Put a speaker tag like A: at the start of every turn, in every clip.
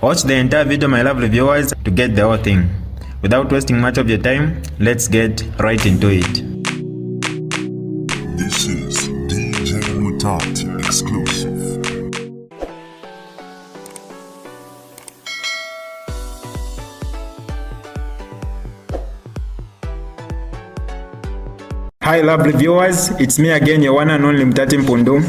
A: Watch the entire video, my lovely viewers, to get the whole thing. Without wasting much of your time, let's get right into it.
B: This is DJ Mutati exclusive.
A: Hi lovely viewers, it's me again, your one and only Mutati Mpundu.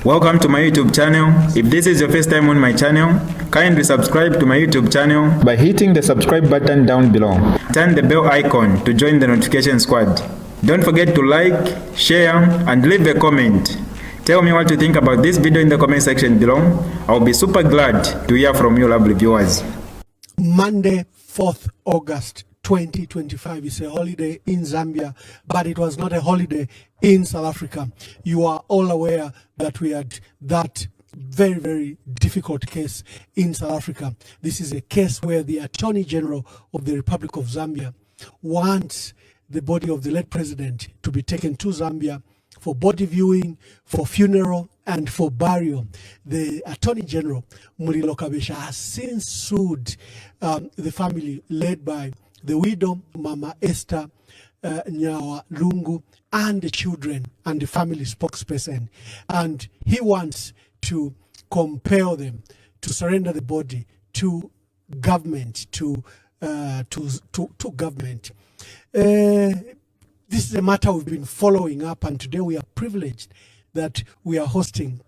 A: Welcome to my YouTube channel. If this is your first time on my channel, kindly subscribe to my YouTube channel by hitting the subscribe button down below. Turn the bell icon to join the notification squad. Don't forget to like, share, and leave a comment. Tell me what you think about this video in the comment section below. I'll be super glad to hear from you lovely viewers.
C: Monday, 4th August 2025 is a holiday in Zambia, but it was not a holiday in South Africa. You are all aware that we had that very, very difficult case in South Africa. This is a case where the Attorney General of the Republic of Zambia wants the body of the late president to be taken to Zambia for body viewing, for funeral, and for burial. The Attorney General, Mulilo Kabesha, has since sued the family led by the widow, Mama Esther Nyawa Lungu, and the children and the family spokesperson. And he wants to compel them to surrender the body to government, to government. This is a matter we've been following up, and today we are privileged that we are hosting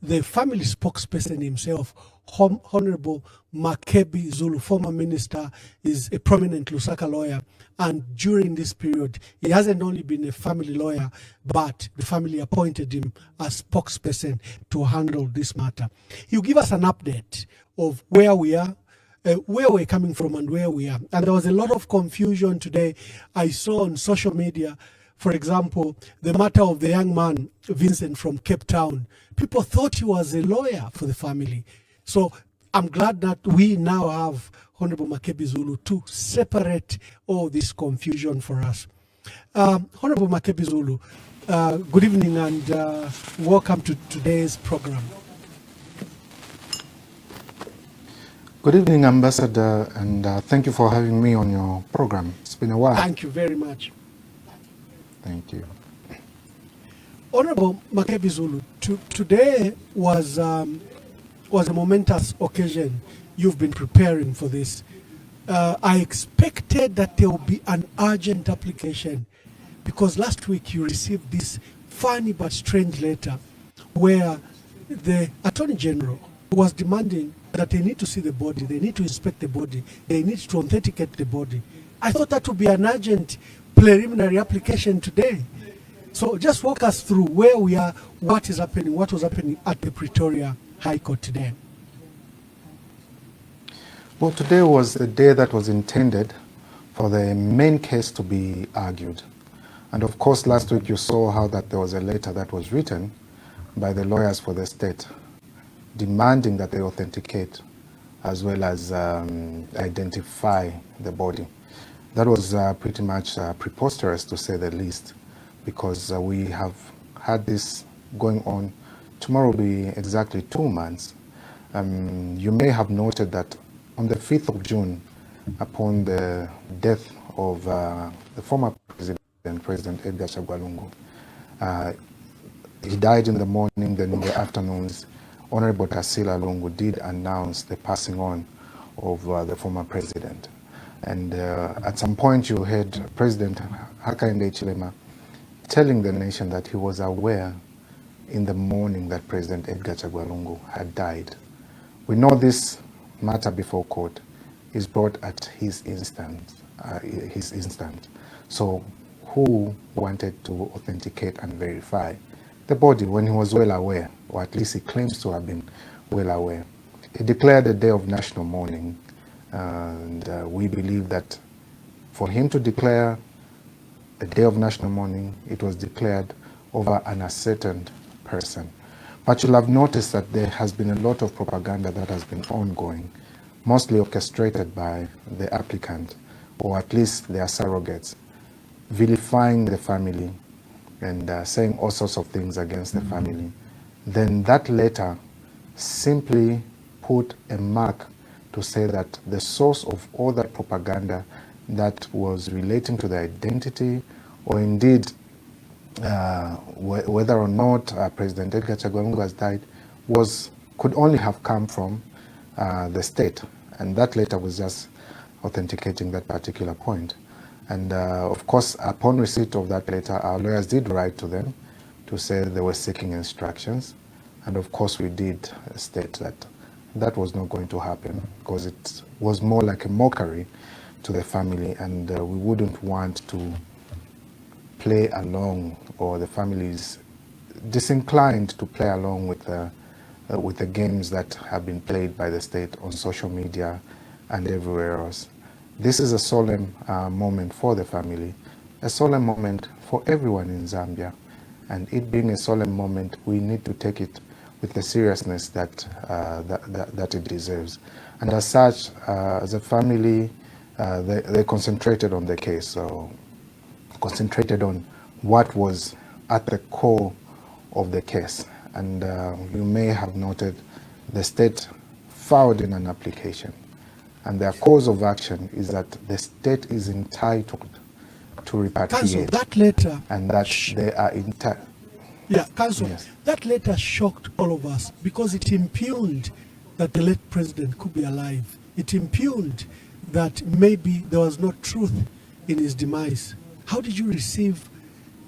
C: the family spokesperson himself, Honorable Makebi Zulu, former minister, is a prominent Lusaka lawyer, and during this period he hasn't only been a family lawyer, but the family appointed him as spokesperson to handle this matter. He'll give us an update of where we are, where we're coming from, and where we are. And there was a lot of confusion today I saw on social media. For example, the matter of the young man, Vincent from Cape Town. People thought he was a lawyer for the family. So I'm glad that we now have Honorable Makebi Zulu to separate all this confusion for us. Honorable Makebi Zulu, good evening and welcome to today's program.
D: Good evening, Ambassador, and thank you for having me on your program. It's been a while.
C: Thank you very much.
D: Thank you.
C: Honorable Makebi Zulu, today was a momentous occasion. You've been preparing for this. I expected that there will be an urgent application because last week you received this funny but strange letter where the Attorney General was demanding that they need to see the body, they need to inspect the body, they need to authenticate the body. I thought that would be an urgent preliminary application today. So just walk us through where we are, what is happening, what was happening at the Pretoria High Court today.
D: Well, today was the day that was intended for the main case to be argued. And of course, last week you saw how that there was a letter that was written by the lawyers for the state demanding that they authenticate as well as identify the body. That was pretty much preposterous, to say the least, because we have had this going on. Tomorrow will be exactly 2 months. You may have noted that on the 5th of June, upon the death of the former president, President Edgar Chagwa Lungu, he died in the morning, then in the afternoons, Honorable Tasila Lungu did announce the passing on of the former president. And at some point you heard President Hakainde Hichilema telling the nation that he was aware in the morning that President Edgar Chagwa Lungu had died. We know this matter before court is brought at his instance. So who wanted to authenticate and verify the body when he was well aware, or at least he claims to have been well aware? He declared a day of national mourning, and we believe that for him to declare a day of national mourning, it was declared over an ascertained person. But you'll have noticed that there has been a lot of propaganda that has been ongoing, mostly orchestrated by the applicant, or at least their surrogates, vilifying the family and saying all sorts of things against the family. Then that letter simply put a mark to say that the source of all that propaganda that was relating to the identity, or indeed whether or not President Edgar Chagwa Lungu has died, could only have come from the state. And that letter was just authenticating that particular point. And of course, upon receipt of that letter, our lawyers did write to them to say they were seeking instructions. And of course, we did state that that was not going to happen, because it was more like a mockery to the family, and we wouldn't want to play along, or the family is disinclined to play along with the games that have been played by the state on social media and everywhere else. This is a solemn moment for the family, a solemn moment for everyone in Zambia, and it being a solemn moment, we need to take it with the seriousness that it deserves. And as such, as a family, they concentrated on the case, so concentrated on what was at the core of the case. And you may have noted the state filed in an application, and their cause of action is that the state is entitled to repatriate.
C: Council, that letter,
D: and that they are entitled.
C: yeah, Council,
D: Yes.
C: that letter shocked all of us because it impugned that the late president could be alive. It impugned that maybe there was no truth in his demise. How did you receive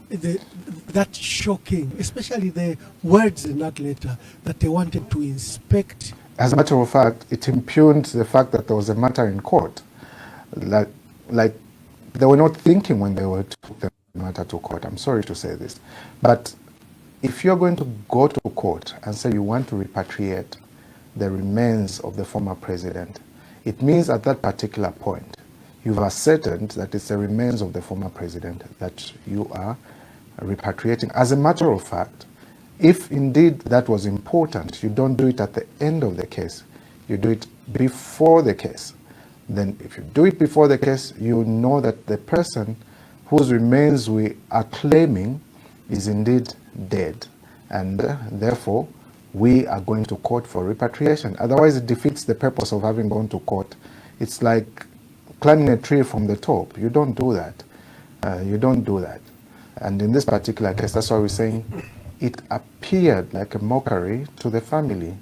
C: that shocking, especially the words in that letter that they wanted to inspect?
D: As a matter of fact, it impugned the fact that there was a matter in court. Like they were not thinking when they were took the matter to court. I'm sorry to say this, but if you're going to go to court and say you want to repatriate the remains of the former president, it means at that particular point, you've ascertained that it's the remains of the former president that you are repatriating. As a matter of fact, if indeed that was important, you don't do it at the end of the case, you do it before the case. Then if you do it before the case, you know that the person whose remains we are claiming is indeed dead, and therefore we are going to court for repatriation. Otherwise it defeats the purpose of having gone to court. It's like climbing a tree from the top. You don't do that. You don't do that. And in this particular case, that's why we're saying it appeared like a mockery to the family.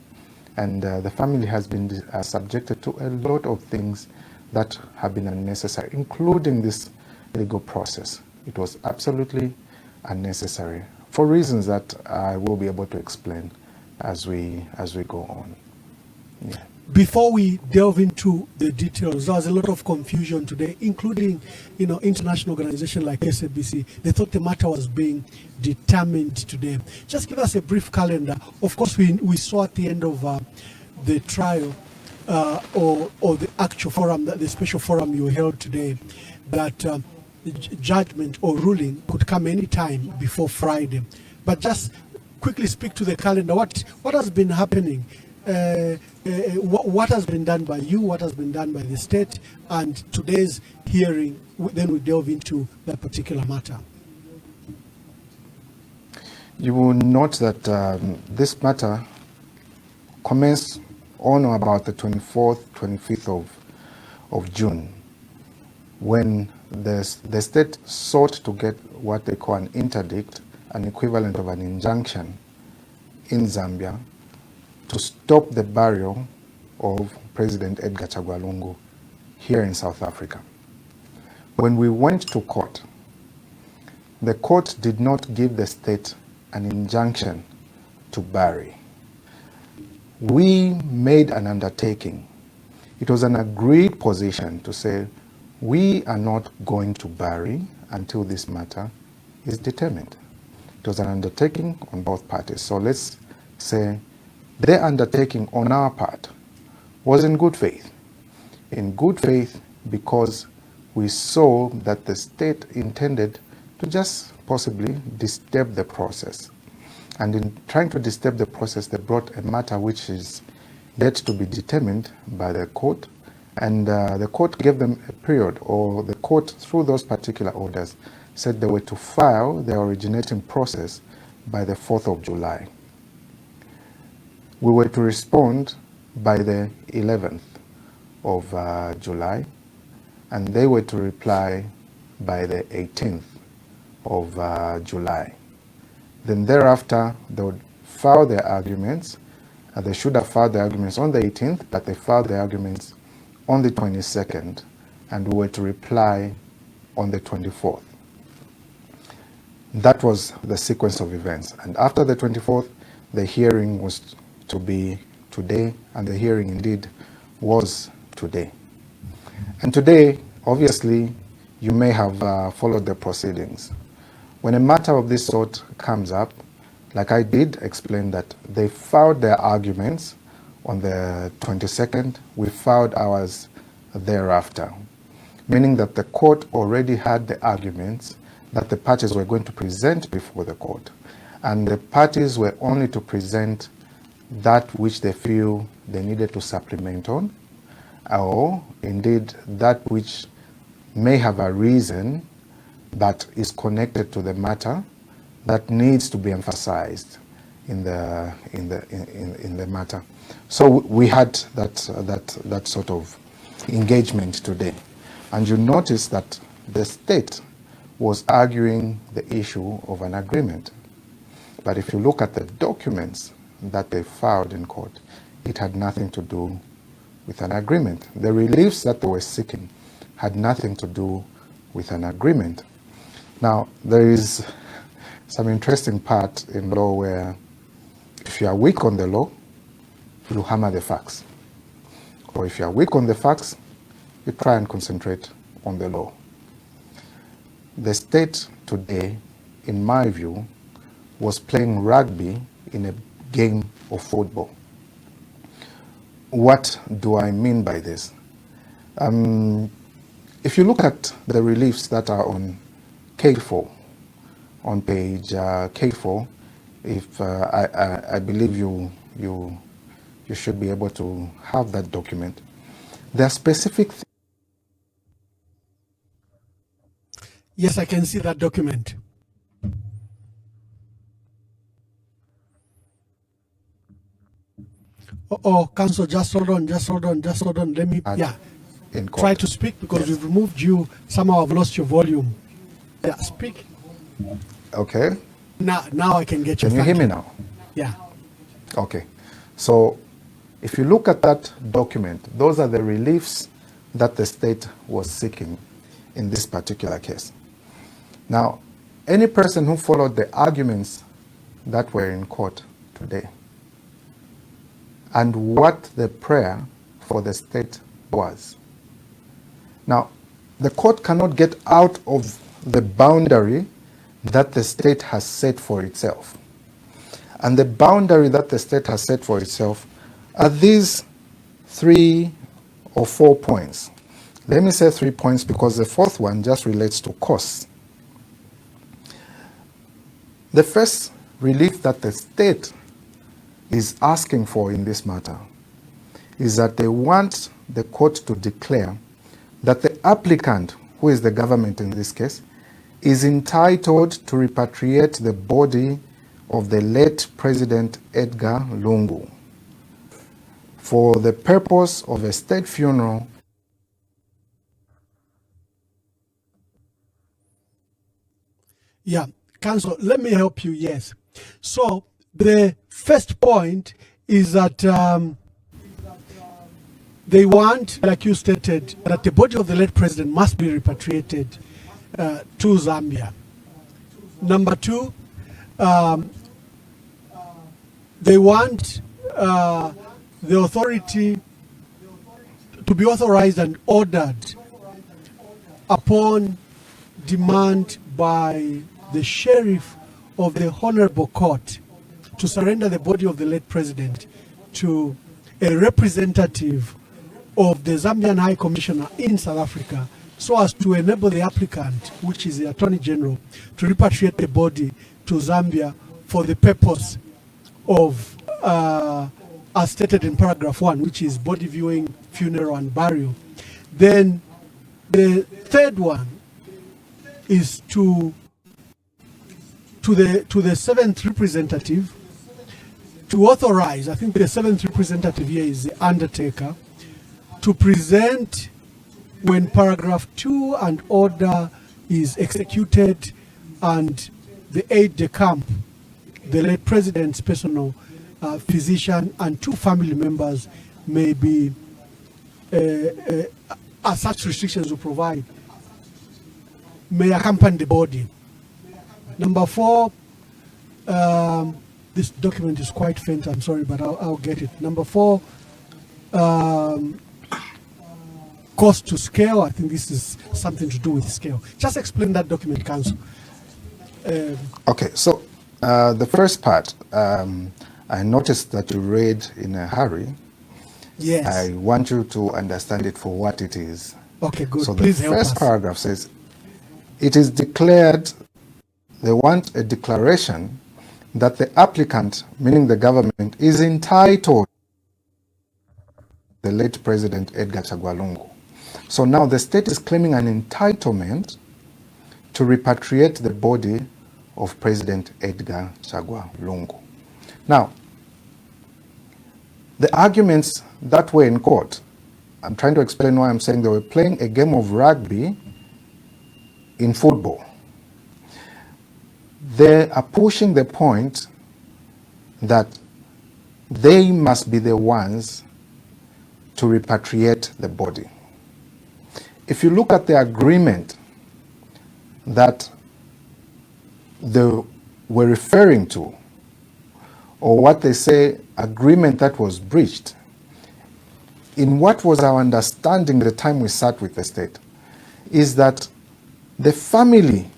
D: And the family has been subjected to a lot of things that have been unnecessary, including this legal process. It was absolutely unnecessary, for reasons that I will be able to explain as we go on. Yeah.
C: Before we delve into the details, there was a lot of confusion today, including, international organizations like SABC. They thought the matter was being determined today. Just give us a brief calendar. Of course, we saw at the end of the trial or the actual forum, the special forum you held today, that judgment or ruling could come any time before Friday. But just quickly speak to the calendar. What has been happening? What has been done by you, what has been done by the state, and today's hearing, then we delve into that particular matter.
D: You will note that this matter commenced on or about the 24th, 25th of June, when the state sought to get what they call an interdict, an equivalent of an injunction in Zambia, to stop the burial of President Edgar Chagwa Lungu here in South Africa. When we went to court, the court did not give the state an injunction to bury. We made an undertaking. It was an agreed position to say, we are not going to bury until this matter is determined. It was an undertaking on both parties. So let's say the undertaking on our part was in good faith. In good faith because we saw that the state intended to just possibly disturb the process. And in trying to disturb the process, they brought a matter which is yet to be determined by the court. And the court gave them a period, or the court, through those particular orders, said they were to file the originating process by the 4th of July. We were to respond by the 11th of July, and they were to reply by the 18th of July. Then thereafter, they would file their arguments. They should have filed their arguments on the 18th, but they filed their arguments on the 22nd, and we were to reply on the 24th. That was the sequence of events. And after the 24th, the hearing was to be today, and the hearing indeed was today. And today, obviously, you may have followed the proceedings. When a matter of this sort comes up, like I did explain that they filed their arguments on the 22nd, we filed ours thereafter, meaning that the court already had the arguments that the parties were going to present before the court. And the parties were only to present that which they feel they needed to supplement on, or indeed that which may have a reason that is connected to the matter that needs to be emphasized in the matter. So we had that sort of engagement today. And you notice that the state was arguing the issue of an agreement. But if you look at the documents that they filed in court, it had nothing to do with an agreement. The reliefs that they were seeking had nothing to do with an agreement. Now, there is some interesting part in law where if you are weak on the law, you hammer the facts. Or if you are weak on the facts, you try and concentrate on the law. The state today, in my view, was playing rugby in a game of football. What do I mean by this? If you look at the reliefs that are on K4, on page K4, if I believe you should be able to have that document. There are specific.
C: Yes, I can see that document. Council, just hold on. Let me, try to speak because we've removed you. Somehow I've lost your volume. Yeah, speak.
D: Okay.
C: Now I can get you.
D: Can you hear me now?
C: Yeah.
D: Okay. So if you look at that document, those are the reliefs that the state was seeking in this particular case. Now, any person who followed the arguments that were in court today and what the prayer for the state was. Now, the court cannot get out of the boundary that the state has set for itself. And the boundary that the state has set for itself are these 3 or 4 points. Let me say 3 points because the fourth one just relates to costs. The first relief that the state is asking for in this matter is that they want the court to declare that the applicant, who is the government in this case, is entitled to repatriate the body of the late President Edgar Lungu for the purpose of a state funeral.
C: Yeah, Council, let me help you, yes. So the first point is that they want, like you stated, that the body of the late president must be repatriated to Zambia. Number 2, they want the authority to be authorized and ordered upon demand by the sheriff of the Honorable Court to surrender the body of the late president to a representative of the Zambian High Commissioner in South Africa, so as to enable the applicant, which is the Attorney General, to repatriate the body to Zambia for the purpose of, as stated in paragraph 1, which is body viewing, funeral and burial. Then the third one is to the seventh representative to authorize, I think the seventh representative here is the undertaker, to present when paragraph 2 and order is executed and the aide-de-camp, the late president's personal physician, and 2 family members may be, as such restrictions will provide, may accompany the body. Number 4, this document is quite faint, I'm sorry, but I'll get it. Number 4, cost to scale. I think this is something to do with scale. Just explain that document, Council.
D: Okay, so the first part, I noticed that you read in a hurry.
C: Yes.
D: I want you to understand it for what it is.
C: Okay, good.
D: So
C: Please
D: the
C: help
D: first
C: us.
D: paragraph says, it is declared, they want a declaration that the applicant, meaning the government, is entitled to the late President Edgar Chagwa Lungu. So now the state is claiming an entitlement to repatriate the body of President Edgar Chagwa Lungu. Now, the arguments that were in court, I'm trying to explain why I'm saying they were playing a game of rugby in football. They are pushing the point that they must be the ones to repatriate the body. If you look at the agreement that they were referring to, or what they say agreement that was breached, in what was our understanding the time we sat with the state, is that the family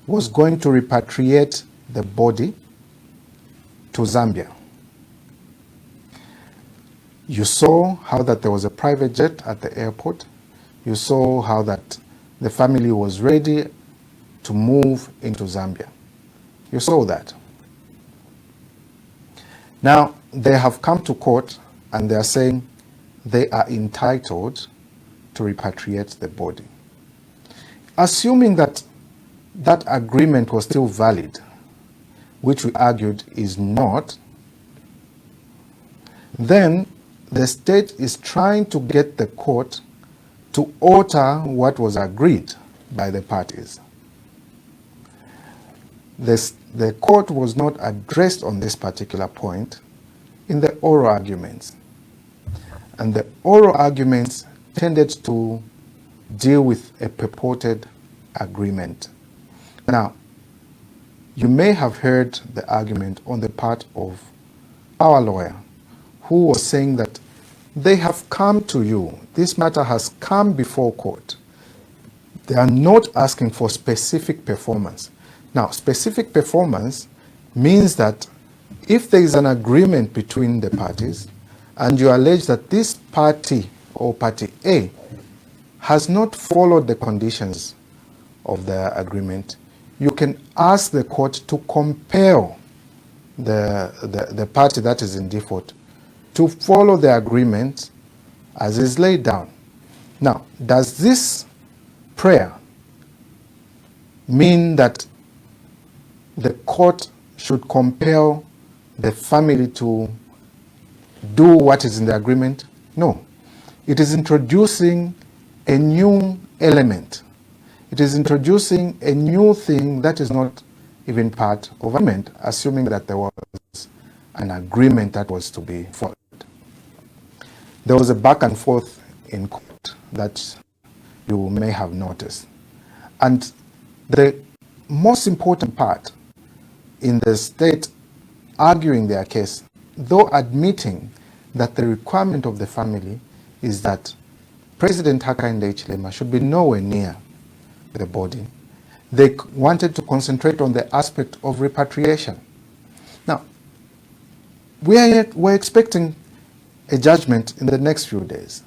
D: was going to repatriate the body to Zambia. You saw how that there was a private jet at the airport. You saw how that the family was ready to move into Zambia. You saw that. Now, they have come to court and they are saying they are entitled to repatriate the body. Assuming that that agreement was still valid, which we argued is not, then the state is trying to get the court to alter what was agreed by the parties. The court was not addressed on this particular point in the oral arguments. And the oral arguments tended to deal with a purported agreement. Now, you may have heard the argument on the part of our lawyer, who was saying that they have come to you. This matter has come before court. They are not asking for specific performance. Now, specific performance means that if there is an agreement between the parties and you allege that this party or party A has not followed the conditions of the agreement, you can ask the court to compel the party that is in default to follow the agreement as is laid down. Now, does this prayer mean that the court should compel the family to do what is in the agreement? No. It is introducing a new element. It is introducing a new thing that is not even part of agreement, assuming that there was an agreement that was to be followed. There was a back and forth in court that you may have noticed. And the most important part in the state arguing their case, though admitting that the requirement of the family is that President Hakainde Hichilema should be nowhere near the body, they wanted to concentrate on the aspect of repatriation. Now, we're expecting a judgment in the next few days,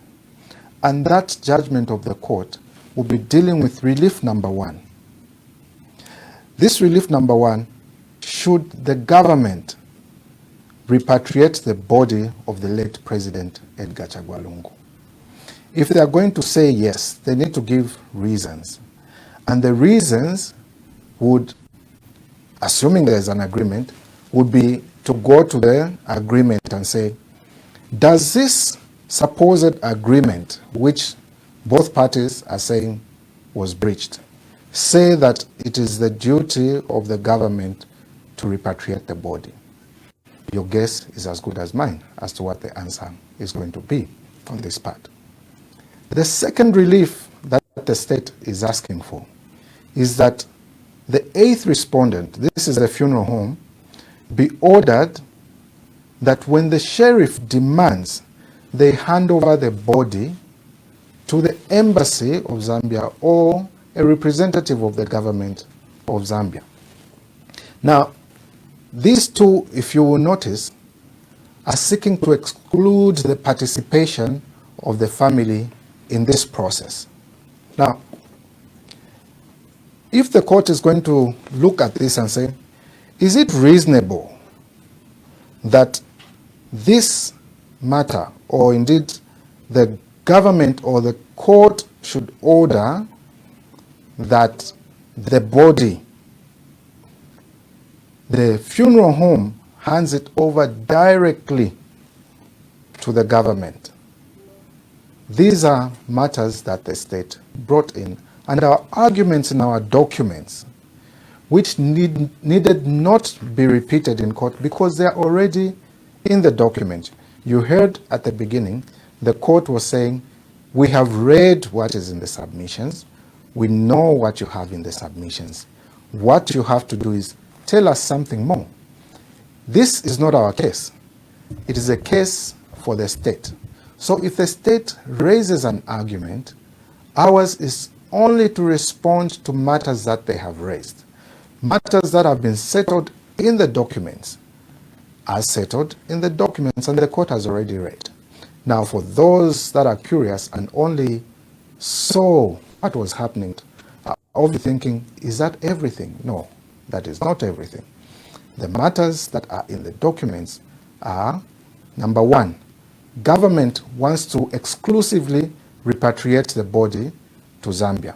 D: and that judgment of the court will be dealing with relief number 1. This relief number 1, should the government repatriate the body of the late President Edgar Chagwa Lungu? If they are going to say yes, they need to give reasons. And the reasons would, assuming there is an agreement, would be to go to the agreement and say, does this supposed agreement, which both parties are saying was breached, say that it is the duty of the government to repatriate the body. Your guess is as good as mine as to what the answer is going to be on this part. The second relief that the state is asking for is that the 8th respondent, this is the funeral home, be ordered that when the sheriff demands, they hand over the body to the embassy of Zambia or a representative of the government of Zambia. Now, these two, if you will notice, are seeking to exclude the participation of the family in this process. Now, if the court is going to look at this and say, is it reasonable that this matter, or indeed the government or the court should order that the body, the funeral home hands it over directly to the government? These are matters that the state brought in, and our arguments in our documents, which needed not be repeated in court because they are already in the document. You heard at the beginning, the court was saying, we have read what is in the submissions. We know what you have in the submissions. What you have to do is tell us something more. This is not our case. It is a case for the state. So if the state raises an argument, ours is only to respond to matters that they have raised. Matters that have been settled in the documents are settled in the documents, and the court has already read. Now, for those that are curious and only saw what was happening, are obviously thinking, is that everything? No, that is not everything. The matters that are in the documents are, number one, government wants to exclusively repatriate the body to Zambia.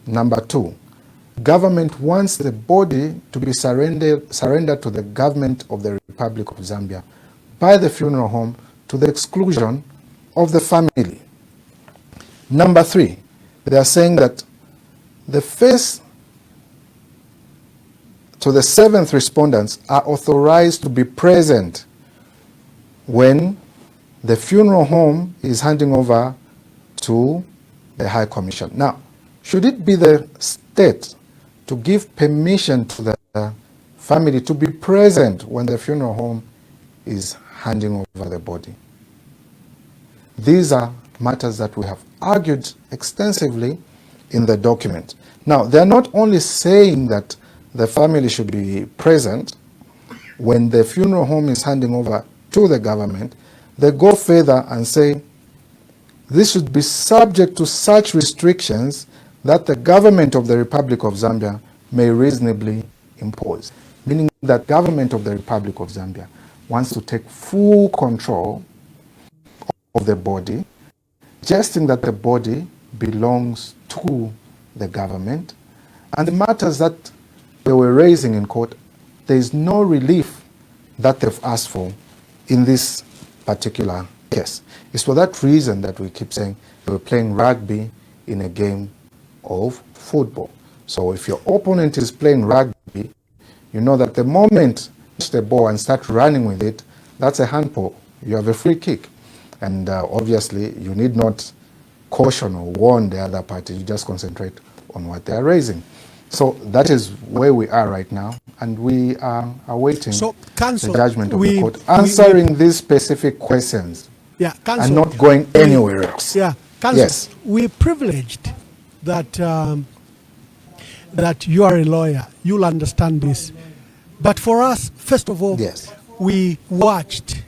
D: Number two, government wants the body to be surrendered to the government of the Republic of Zambia by the funeral home to the exclusion of the family. Number three, they are saying that the first to the 7th respondents are authorized to be present when the funeral home is handing over to the High Commission. Now, should it be the state to give permission to the family to be present when the funeral home is handing over the body? These are matters that we have argued extensively in the document. Now, they're not only saying that the family should be present when the funeral home is handing over to the government, they go further and say this should be subject to such restrictions that the government of the Republic of Zambia may reasonably impose. Meaning that government of the Republic of Zambia wants to take full control of the body, suggesting that the body belongs to the government. And the matters that they were raising in court, there is no relief that they've asked for in this particular case. It's for that reason that we keep saying they were playing rugby in a game of football. So if your opponent is playing rugby, you know that the moment you touch the ball and start running with it, that's a handball. You have a free kick. And obviously, you need not caution or warn the other party. You just concentrate on what they are raising. So that is where we are right now, and we are awaiting the judgment of the court, answering these specific questions, and not going anywhere else.
C: Yeah, yes. We're privileged that that you are a lawyer. You'll understand this. But for us, first of all,
D: yes,
C: we watched.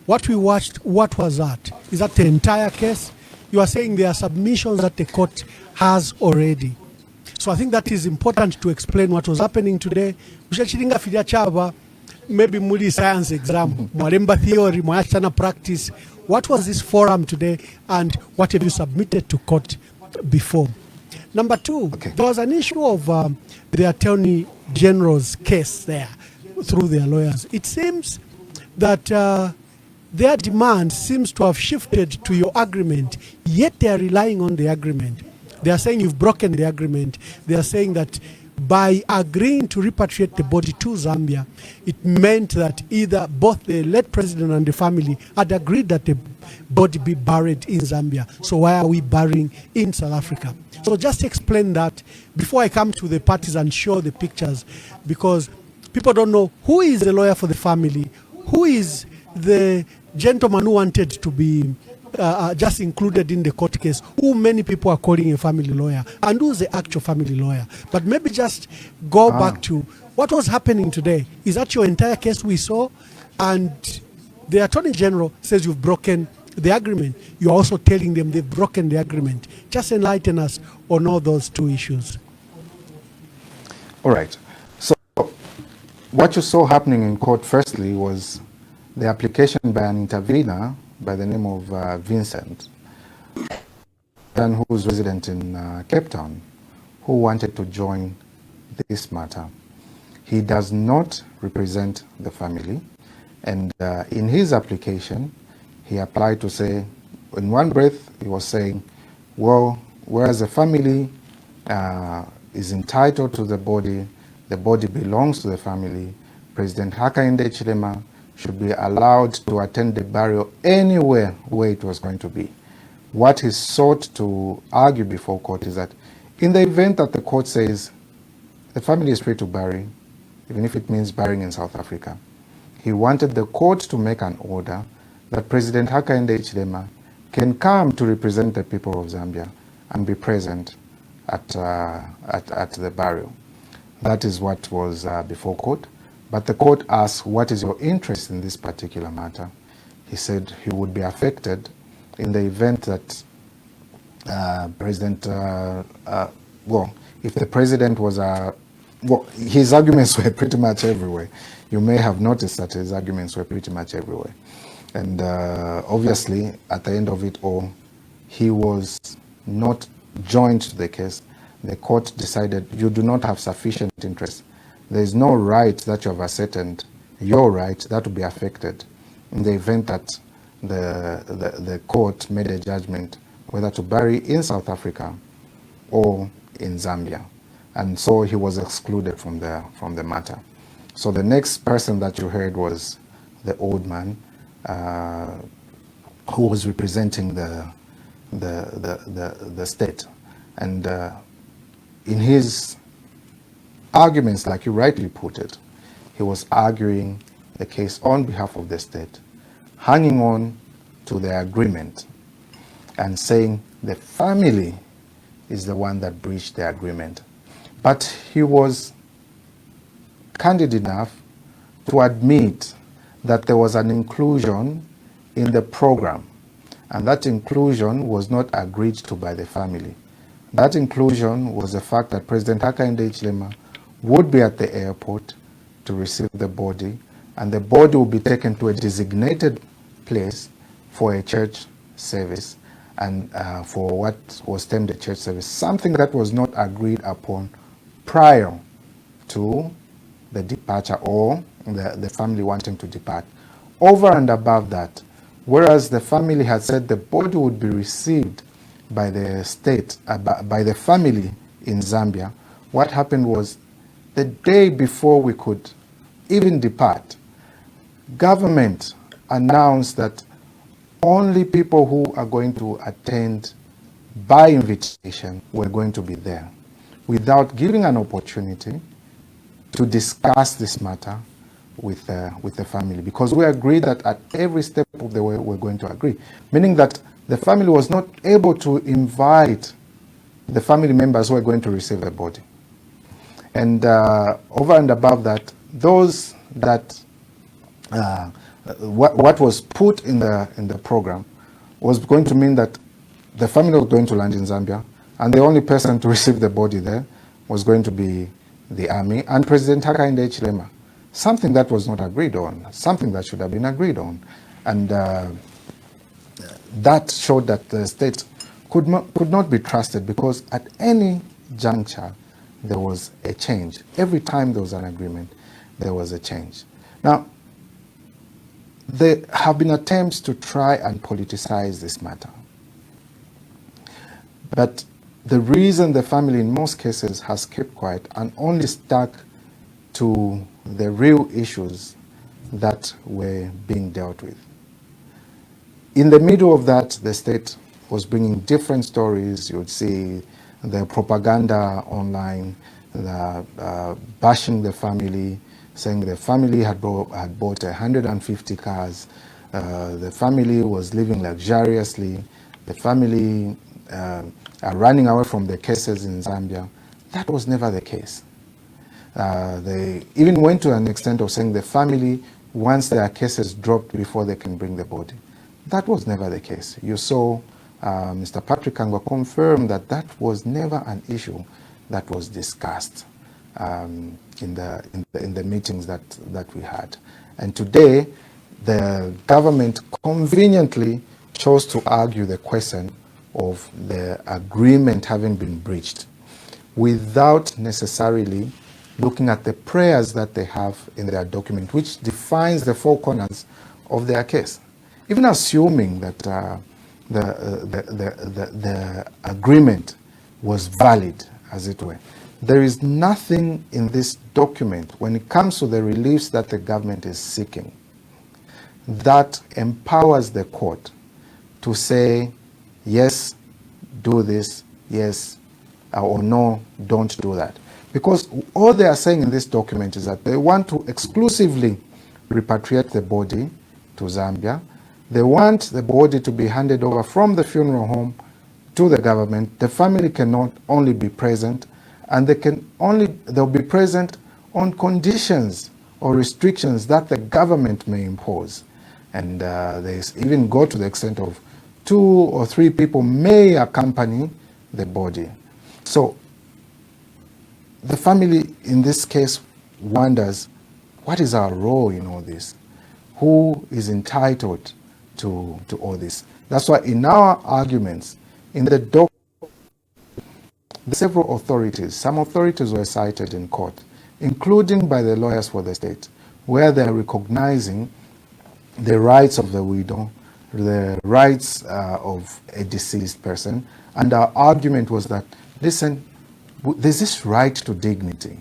C: What we watched, what was that? Is that the entire case? You are saying there are submissions that the court has already. So I think that is important to explain what was happening today. Maybe muli science exam, mwalemba theory, mwachana practice. What was this forum today, and what have you submitted to court before? Number two, there was an issue of the Attorney General's case there through their lawyers. It seems that their demand seems to have shifted to your agreement, yet they are relying on the agreement. They are saying you've broken the agreement. They are saying that by agreeing to repatriate the body to Zambia, it meant that either both the late president and the family had agreed that the body be buried in Zambia. So why are we burying in South Africa? So just explain that before I come to the parties and show the pictures, because people don't know who is the lawyer for the family, who is the gentleman who wanted to be just included in the court case, who many people are calling a family lawyer, and who's the actual family lawyer. But maybe just go back to what was happening today. Is that your entire case we saw? And the Attorney General says you've broken the agreement. You're also telling them they've broken the agreement. Just enlighten us on all those two issues.
D: All right. So what you saw happening in court firstly was the application by an intervener by the name of Vincent, and who is resident in Cape Town, who wanted to join this matter. He does not represent the family, and in his application, he applied to say, in one breath, he was saying, well, whereas the family is entitled to the body belongs to the family, President Hakainde Hichilema should be allowed to attend the burial anywhere where it was going to be. What he sought to argue before court is that in the event that the court says the family is free to bury, even if it means burying in South Africa, he wanted the court to make an order that President Hakainde Hichilema can come to represent the people of Zambia and be present at the burial. That is what was before court. But the court asked, what is your interest in this particular matter? He said he would be affected in the event that if the president was his arguments were pretty much everywhere. You may have noticed that his arguments were pretty much everywhere. And obviously, at the end of it all, he was not joined to the case. The court decided you do not have sufficient interest. There is no right that you have ascertained, your right, that will be affected in the event that the court made a judgment whether to bury in South Africa or in Zambia. And so he was excluded from the matter. So the next person that you heard was the old man who was representing the state. And in his arguments, like you rightly put it, he was arguing the case on behalf of the state, hanging on to the agreement and saying the family is the one that breached the agreement. But he was candid enough to admit that there was an inclusion in the program, and that inclusion was not agreed to by the family. That inclusion was the fact that President Hakainde Hichilema would be at the airport to receive the body, and the body will be taken to a designated place for a church service, and for what was termed a church service, something that was not agreed upon prior to the departure or the family wanting to depart. Over and above that, whereas the family had said the body would be received by the state, by the family in Zambia, what happened was the day before we could even depart, government announced that only people who are going to attend by invitation were going to be there, without giving an opportunity to discuss this matter with the family, because we agreed that at every step of the way we're going to agree, meaning that the family was not able to invite the family members who are going to receive the body. And over and above that, those that what was put in the program was going to mean that the family was going to land in Zambia, and the only person to receive the body there was going to be the army and President Hakainde Hichilema. Something that was not agreed on, something that should have been agreed on. And that showed that the state could not be trusted, because at any juncture there was a change. Every time there was an agreement, there was a change. Now, there have been attempts to try and politicize this matter. But the reason the family in most cases has kept quiet and only stuck to the real issues that were being dealt with. In the middle of that, the state was bringing different stories. You would see the propaganda online, the bashing the family, saying the family had bought 150 cars, the family was living luxuriously, the family are running away from the cases in Zambia. That was never the case. They even went to an extent of saying the family wants their cases dropped before they can bring the body. That was never the case. You saw Mr. Patrick Kangwa confirm that that was never an issue that was discussed in the meetings that we had. And today, the government conveniently chose to argue the question of the agreement having been breached without necessarily looking at the prayers that they have in their document, which defines the four corners of their case. Even assuming that the agreement was valid, as it were, there is nothing in this document when it comes to the reliefs that the government is seeking that empowers the court to say, yes, do this, yes, or no, don't do that. Because all they are saying in this document is that they want to exclusively repatriate the body to Zambia. They want the body to be handed over from the funeral home to the government. The family cannot only be present, and they'll be present on conditions or restrictions that the government may impose. And they even go to the extent of 2 or 3 people may accompany the body. So the family in this case wonders, what is our role in all this? Who is entitled to all this? That's why in our arguments, in the several authorities, some authorities were cited in court, including by the lawyers for the state, where they are recognizing the rights of the widow, the rights of a deceased person. And our argument was that, listen, there's this right to dignity.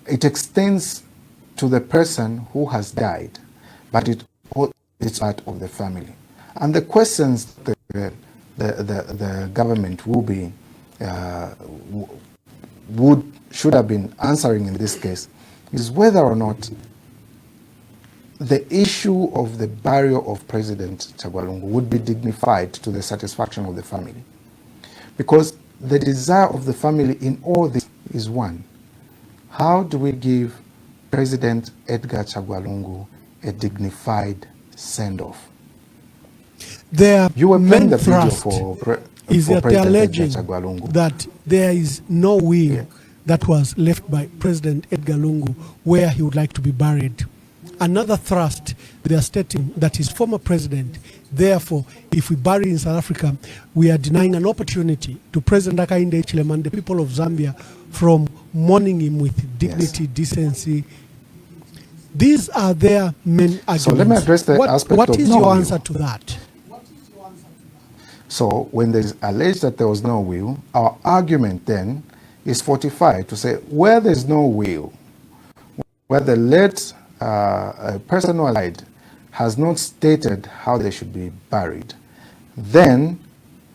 D: It extends to the person who has died, but it's part of the family. And the questions the government will be should have been answering in this case is whether or not the issue of the burial of President Chagwalungu would be dignified to the satisfaction of the family. Because the desire of the family in all this is one. How do we give President Edgar Chagwalungu a dignified send-off?
C: You were
D: playing the video for
C: that they are alleging
D: Chagwalungu.
C: that there is no will that was left by President Edgar Lungu where he would like to be buried. Another thrust, they are stating that his former president, therefore, if we bury in South Africa, we are denying an opportunity to President Hakainde Hichilema and the people of Zambia from mourning him with dignity, decency. These are their main arguments. So
D: let me address the aspect
C: what
D: of
C: is your answer to that?
D: So when there's alleged that there was no will, our argument then is fortified to say where there's no will, where the late person who died has not stated how they should be buried, then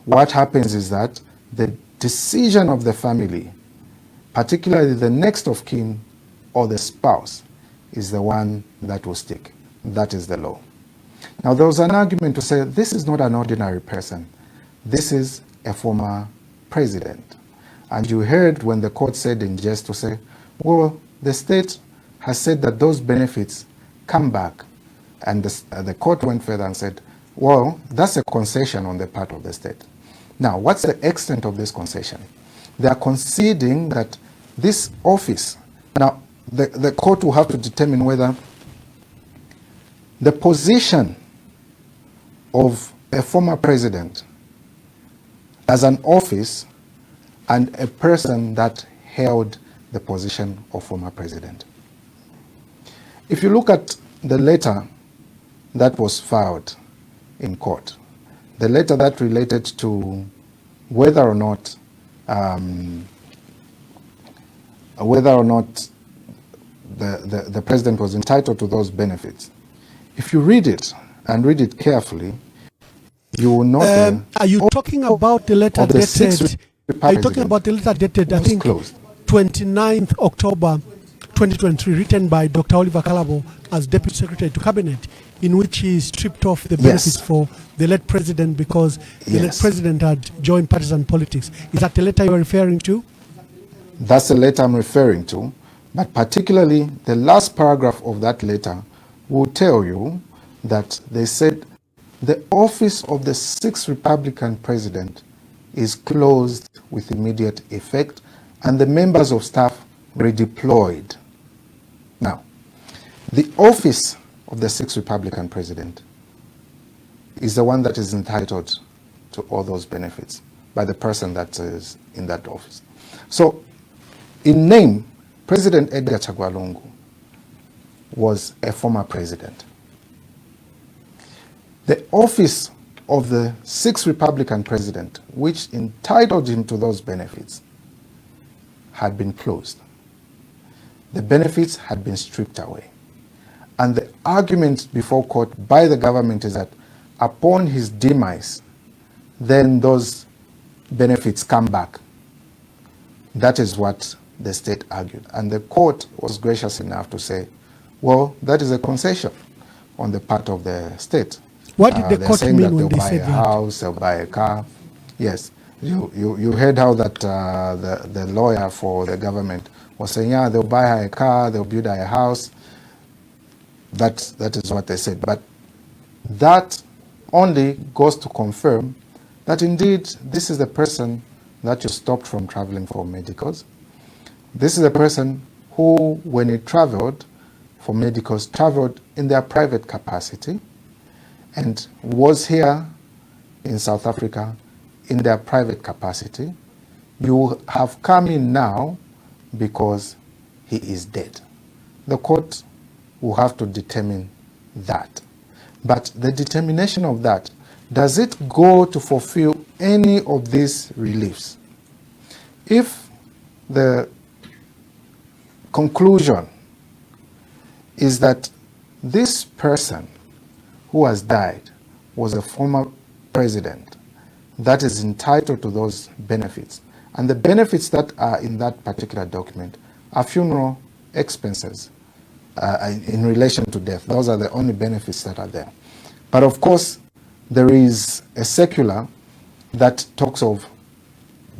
D: what happens is that the decision of the family, particularly the next of kin or the spouse, is the one that will stick. That is the law. Now there was an argument to say this is not an ordinary person. This is a former president. And you heard when the court said in jest to say, well, the state has said that those benefits come back. And the court went further and said, well, that's a concession on the part of the state. Now, what's the extent of this concession? They are conceding that this office, now the court will have to determine whether the position of a former president as an office and a person that held the position of former president. If you look at the letter that was filed in court. The letter that related to whether or not the president was entitled to those benefits. If you read it and read it carefully, you will note.
C: Are you talking about the letter dated? Are you talking about the letter dated? I think
D: closed.
C: 29th October 2023, written by Dr. Oliver Kalabo as Deputy Secretary to Cabinet, in which he stripped off the benefits for the late president because the late president had joined partisan politics. Is that the letter you are referring to?
D: That's the letter I'm referring to, but particularly the last paragraph of that letter will tell you that they said the office of the sixth Republican president is closed with immediate effect and the members of staff redeployed. Now, the office of the sixth Republican president is the one that is entitled to all those benefits by the person that is in that office. So, in name, President Edgar Chagwa Lungu was a former president. The office of the sixth Republican president, which entitled him to those benefits, had been closed. The benefits had been stripped away. And the argument before court by the government is that upon his demise, then those benefits come back. That is what the state argued. And the court was gracious enough to say, well, that is a concession on the part of the state.
C: What did the court mean when they said that?
D: They'll buy a house, they'll buy a car. Yes. You heard how that the lawyer for the government was saying, yeah, they'll buy her a car, they'll build her a house. That is what they said. But that only goes to confirm that indeed this is the person that you stopped from traveling for medicals. This is a person who, when he traveled for medicals, traveled in their private capacity and was here in South Africa in their private capacity. You have come in now because he is dead. The court will have to determine that. But the determination of that, does it go to fulfill any of these reliefs? If the conclusion is that this person who has died was a former president that is entitled to those benefits, and the benefits that are in that particular document are funeral expenses in relation to death. Those are the only benefits that are there. But of course, there is a circular that talks of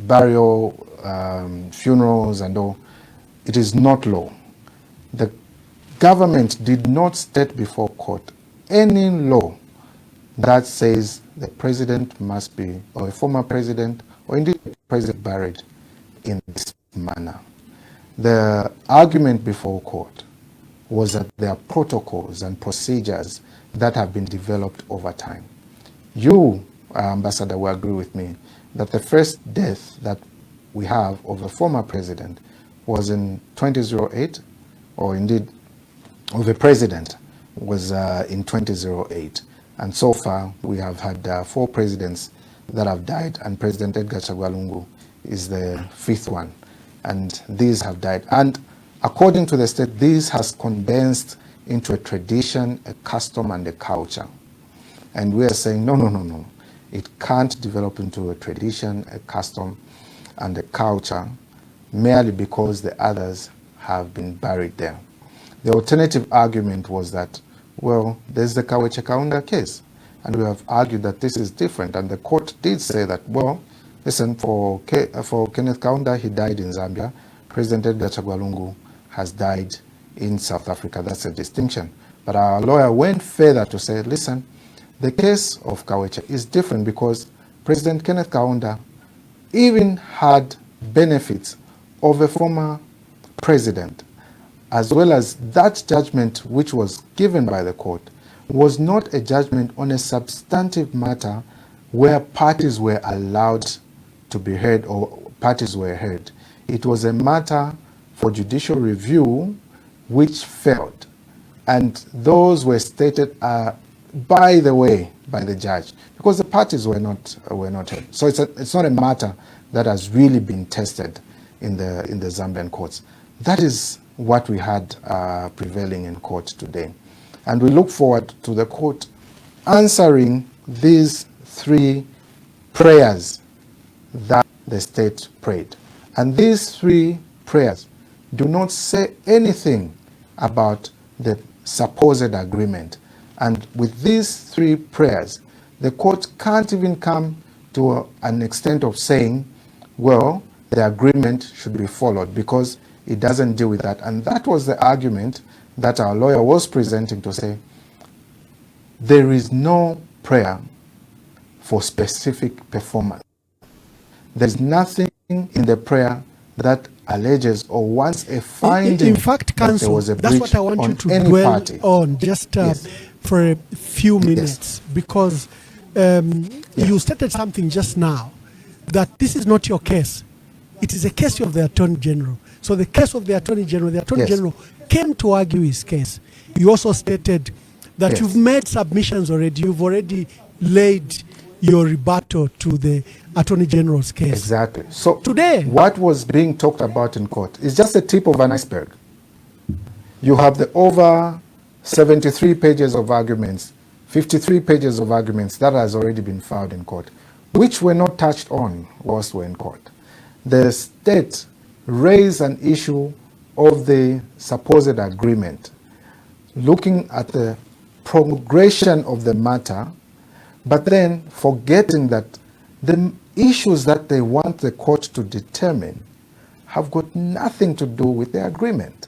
D: burial, funerals and all. It is not law. The government did not state before court any law that says the president must be, or a former president, or indeed the president buried in this manner. The argument before court was that there are protocols and procedures that have been developed over time. You, Ambassador, will agree with me that the first death that we have of a former president was in 2008, or indeed of a president was in 2008. And so far, we have had 4 presidents that have died, and President Edgar Chagwa Lungu is the 5th one. And these have died. And according to the state, this has condensed into a tradition, a custom, and a culture. And we are saying, no. It can't develop into a tradition, a custom, and a culture merely because the others have been buried there. The alternative argument was that, well, there's the Kaweche Kaunda case, and we have argued that this is different. And the court did say that, well, listen, for Kenneth Kaunda, he died in Zambia. President Edgar Chagwa Lungu has died in South Africa. That's a distinction. But our lawyer went further to say, listen, the case of Kaweche is different because President Kenneth Kaunda even had benefits of a former president, as well as that judgment which was given by the court was not a judgment on a substantive matter where parties were allowed to be heard or parties were heard. It was a matter for judicial review which failed. And those were stated by the way, by the judge, because the parties were not heard. So it's not a matter that has really been tested in the Zambian courts. That is what we had prevailing in court today, and we look forward to the court answering these 3 prayers that the state prayed. And these 3 prayers do not say anything about the supposed agreement. And with these 3 prayers, the court can't even come to an extent of saying, well, the agreement should be followed, because it doesn't deal with that. And that was the argument that our lawyer was presenting, to say there is no prayer for specific performance. There's nothing in the prayer that alleges or wants a finding.
C: In fact, counsel,
D: was a
C: that's what I want you to dwell on just for a few minutes, because you stated something just now, that this is not your case. It is a case of the Attorney General. So the case of the Attorney General, General came to argue his case. You also stated that you've made submissions already. You've already laid your rebuttal to the Attorney General's case.
D: Exactly. So
C: today,
D: what was being talked about in court is just the tip of an iceberg. You have the over 73 pages of arguments, 53 pages of arguments that has already been filed in court, which were not touched on whilst we're in court. The state raised an issue of the supposed agreement, looking at the progression of the matter, but then forgetting that the issues that they want the court to determine have got nothing to do with the agreement.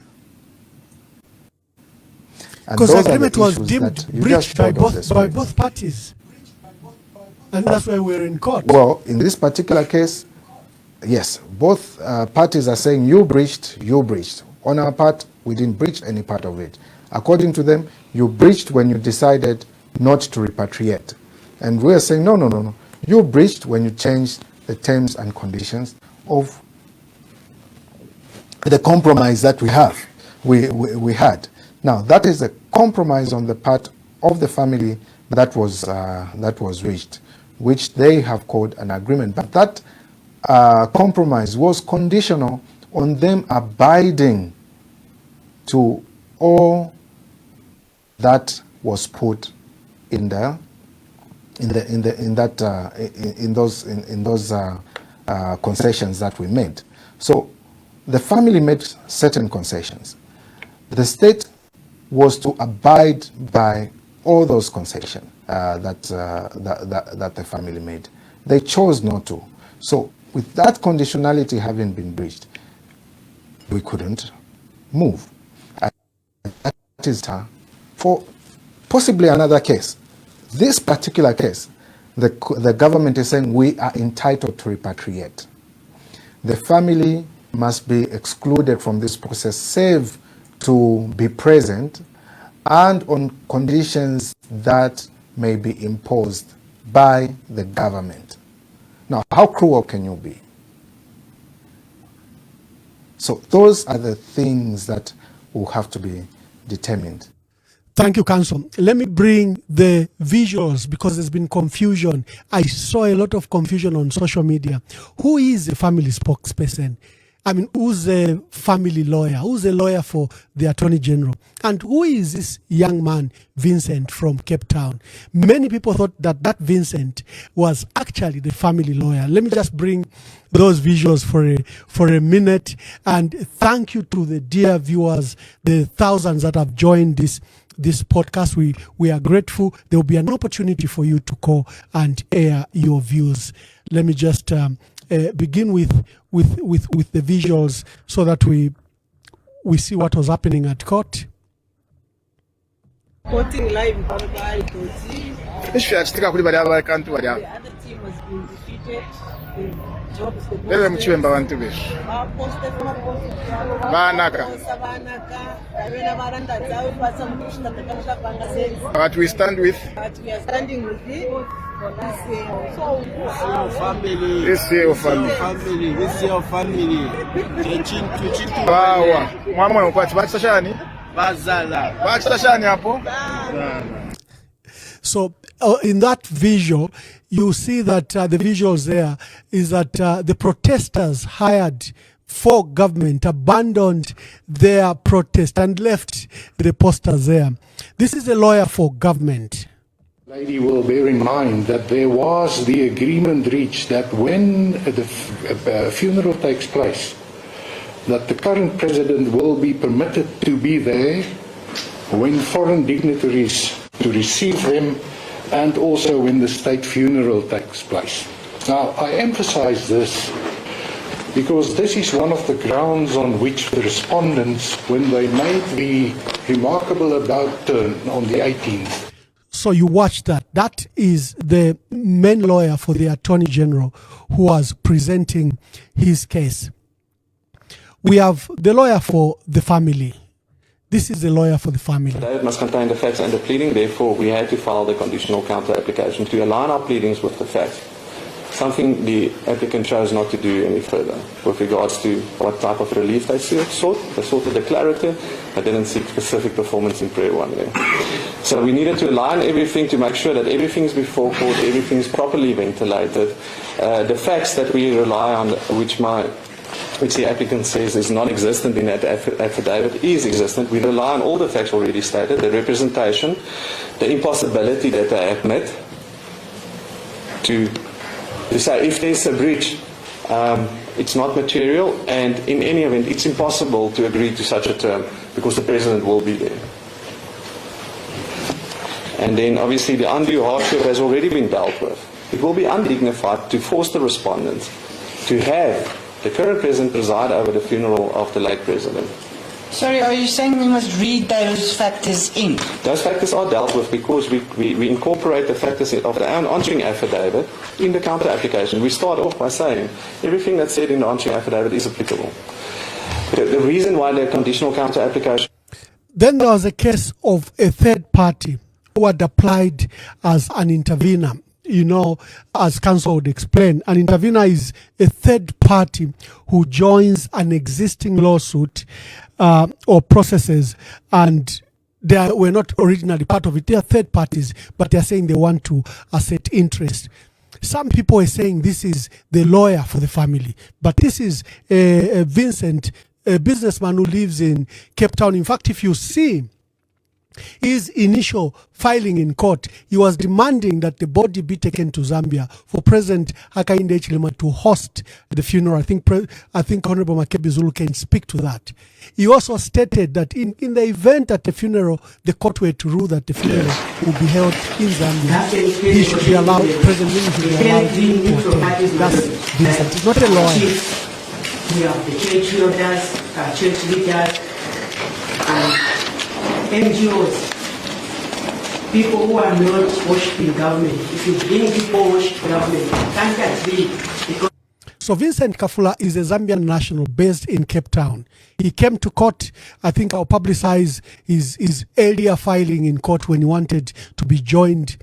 C: Because the agreement was deemed breached by both parties. And that's why we're in court.
D: Well, in this particular case, yes, both parties are saying you breached. On our part, we didn't breach any part of it. According to them, you breached when you decided not to repatriate. And we're saying, no. You breached when you changed the terms and conditions of the compromise that we had. Now, that is a compromise on the part of the family that was reached, which they have called an agreement. But that compromise was conditional on them abiding to all that was put in those concessions that we made. So the family made certain concessions. The state was to abide by all those concessions that the family made. They chose not to. So with that conditionality having been breached, we couldn't move. And that is for possibly another case. This particular case, the government is saying we are entitled to repatriate. The family must be excluded from this process, save to be present and on conditions that may be imposed by the government. Now, how cruel can you be? So those are the things that will have to be determined.
C: Thank you, Counsel. Let me bring the visuals because there's been confusion. I saw a lot of confusion on social media. Who is a family spokesperson? I mean, who's a family lawyer? Who's a lawyer for the Attorney General? And who is this young man, Vincent, from Cape Town? Many people thought that Vincent was actually the family lawyer. Let me just bring those visuals for a minute. And thank you to the dear viewers, the thousands that have joined this podcast. We are grateful. There will be an opportunity for you to call and air your views. Let me just begin with the visuals so that we see what was happening at court.
E: Reporting live in Famil. The other team has been defeated.
A: But we stand with
E: We are standing with you.
A: ECL family.
C: So in that visual, you see that the visuals there is that the protesters hired for government abandoned their protest and left the posters there. This is a lawyer for government.
F: Lady will bear in mind that there was the agreement reached that when the funeral takes place, that the current president will be permitted to be there when foreign dignitaries to receive them, and also when the state funeral takes place. Now, I emphasize this because this is one of the grounds on which the respondents, when they made the remarkable about turn on the 18th.
C: So you watch that. That is the main lawyer for the Attorney General who was presenting his case. We have the lawyer for the family. This is the lawyer for the family.
G: It must contain the facts and the pleading. Therefore, we had to file the conditional counter application to align our pleadings with the facts. Something the applicant chose not to do any further with regards to what type of relief they sought. They sought a declarative. They didn't seek specific performance in prayer one there. So we needed to align everything to make sure that everything is before court, everything is properly ventilated. The facts that we rely on, which the applicant says is non-existent in that affidavit, is existent. We rely on all the facts already stated, the representation, the impossibility that they admit to say if there's a breach, it's not material, and in any event, it's impossible to agree to such a term because the president will be there. And then obviously the undue hardship has already been dealt with. It will be undignified to force the respondents to have the current president preside over the funeral of the late president.
H: Sorry, are you saying we must read those factors in?
G: Those factors are dealt with because we incorporate the factors of the answering affidavit in the counter application. We start off by saying everything that's said in the answering affidavit is applicable. The reason why the conditional counter application...
C: Then there was a case of a third party who had applied as an intervener. You know, as counsel would explain, an intervener is a third party who joins an existing lawsuit or processes, and they were not originally part of it. They are third parties, but they are saying they want to assert interest. Some people are saying this is the lawyer for the family, but this is Vincent, a businessman who lives in Cape Town. In fact, if you see his initial filing in court, he was demanding that the body be taken to Zambia for President Hakainde Hichilema to host the funeral. I think Honorable Makebi Zulu can speak to that. He also stated that in the event at the funeral, the court were to rule that the funeral will be held in Zambia, he should be allowed, President Zulu should be allowed to attend. That's Vincent. He's not a lawyer.
I: We have the church leaders, church leaders, and NGOs, people who are not worshiping government. If you bring people worship government, you can't agree. Because
C: so Vincent Kafula is a Zambian national based in Cape Town. He came to court. I think I'll publicize his earlier filing in court when he wanted to be joined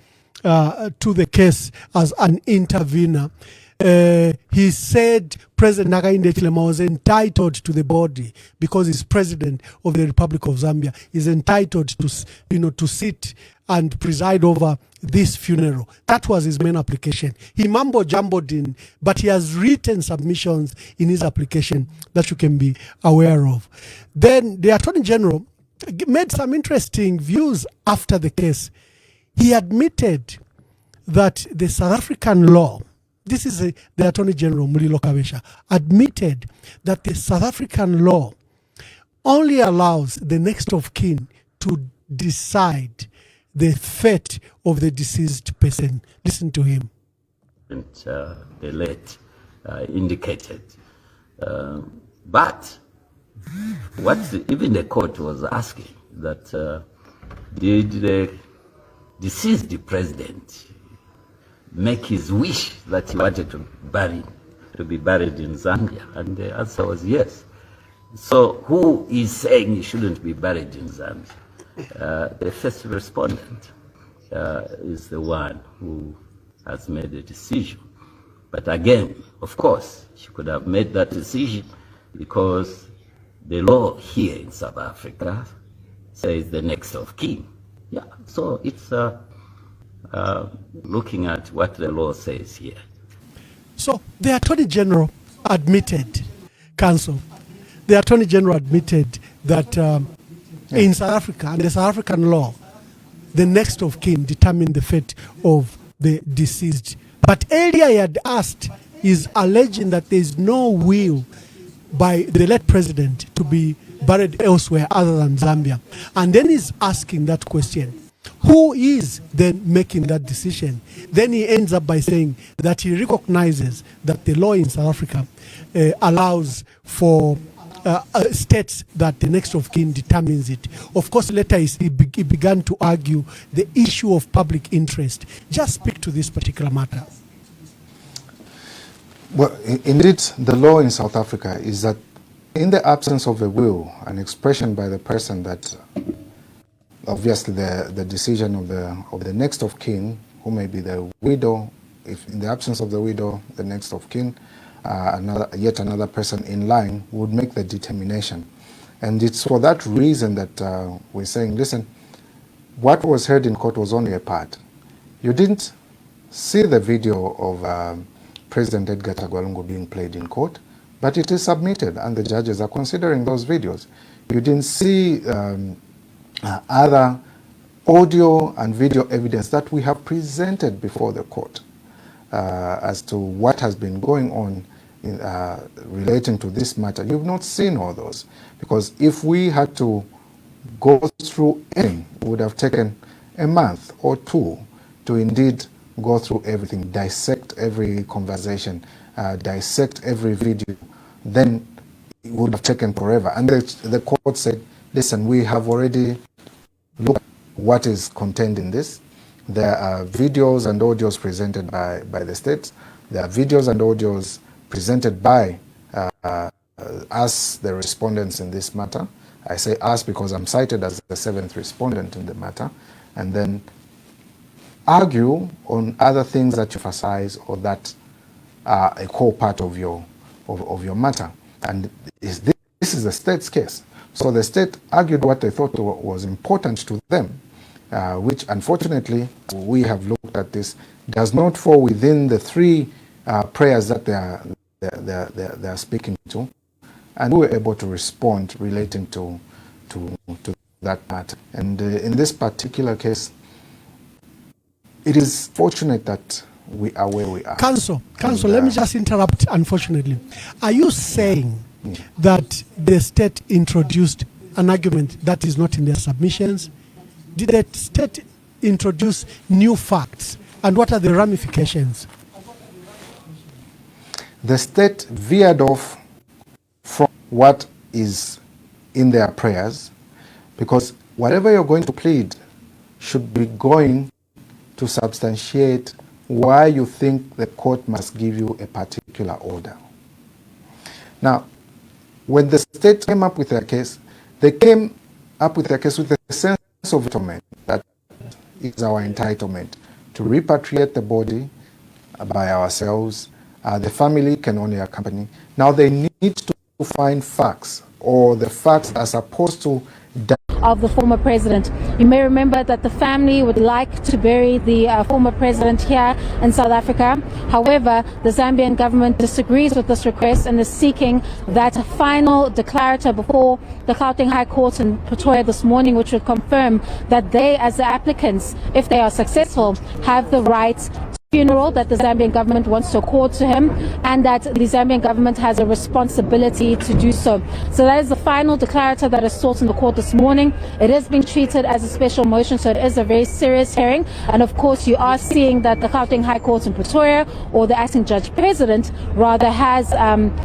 C: to the case as an intervener. He said President Hakainde Hichilema was entitled to the body because he's president of the Republic of Zambia. He's entitled to sit and preside over this funeral. That was his main application. He mumbo-jumboed in, but he has written submissions in his application that you can be aware of. Then the Attorney General made some interesting views after the case. He admitted that the South African law, this is the Attorney General, Mulilo Kabesha, admitted that the South African law only allows the next of kin to decide the fate of the deceased person. Listen to him.
J: The late indicated. But what even the court was asking, that did the deceased president make his wish that he wanted to be buried in Zambia? And the answer was yes. So who is saying he shouldn't be buried in Zambia? The first respondent is the one who has made the decision. But again, of course, she could have made that decision because the law here in South Africa says the next of kin. Yeah, so it's looking at what the law says here.
C: So the Attorney General admitted, Counsel, the Attorney General admitted that in South Africa, under South African law, the next of kin determined the fate of the deceased. But earlier he had asked, is alleging that there is no will by the late president to be buried elsewhere other than Zambia. And then he's asking that question. Who is then making that decision? Then he ends up by saying that he recognizes that the law in South Africa allows for states that the next of kin determines it. Of course, later he began to argue the issue of public interest. Just speak to this particular matter.
D: Well, indeed, the law in South Africa is that in the absence of a will, an expression by the person that obviously the decision of the next of kin, who may be the widow, if in the absence of the widow, the next of kin, yet another person in line would make the determination. And it's for that reason that we're saying, listen, what was heard in court was only a part. You didn't see the video of President Edgar Tagwalungu being played in court, but it is submitted and the judges are considering those videos. You didn't see other audio and video evidence that we have presented before the court as to what has been going on in, relating to this matter. You've not seen all those, because if we had to go through anything, it would have taken a month or two to indeed go through everything, dissect every conversation, dissect every video. Then it would have taken forever. And the court said, listen, we have already looked at what is contained in this. There are videos and audios presented by the states. There are videos and audios presented by us, the respondents in this matter. I say us because I'm cited as the seventh respondent in the matter. And then argue on other things that you emphasize or that are a core part of your matter. And this is the state's case. So the state argued what they thought was important to them, which unfortunately we have looked at this, does not fall within the three prayers that they are speaking to, and we were able to respond relating to that matter. And in this particular case, it is fortunate that we are where we are.
C: Counsel, let me just interrupt, unfortunately. Are you saying that the state introduced an argument that is not in their submissions? Did the state introduce new facts? And what are the ramifications?
D: The state veered off from what is in their prayers, because whatever you're going to plead should be going to substantiate why you think the court must give you a particular order. Now, when the state came up with their case, they came up with their case with a sense of entitlement, that is our entitlement to repatriate the body by ourselves. The family can only accompany. Now they need to find facts, or the facts are supposed to
K: of the former president. You may remember that the family would like to bury the former president here in South Africa. However, the Zambian government disagrees with this request and is seeking that final declarator before the Gauteng High Court in Pretoria this morning, which would confirm that they, as the applicants, if they are successful, have the right funeral that the Zambian government wants to accord to him, and that the Zambian government has a responsibility to do so. So that is the final declarator that is sought in the court this morning. It is being treated as a special motion, so it is a very serious hearing. And of course, you are seeing that the Gauteng High Court in Pretoria, or the acting judge president, rather has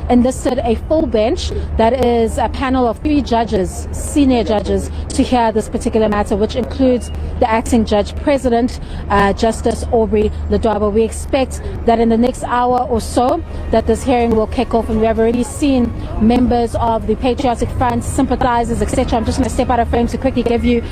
K: enlisted a full bench that is a panel of 3 judges, senior judges, to hear this particular matter, which includes the acting judge president, Justice Aubrey Ledwaba. but we expect that in the next hour or so that this hearing will kick off, and we have already seen members of the Patriotic Front, sympathizers, etc. I'm just going to step out of frame to quickly give you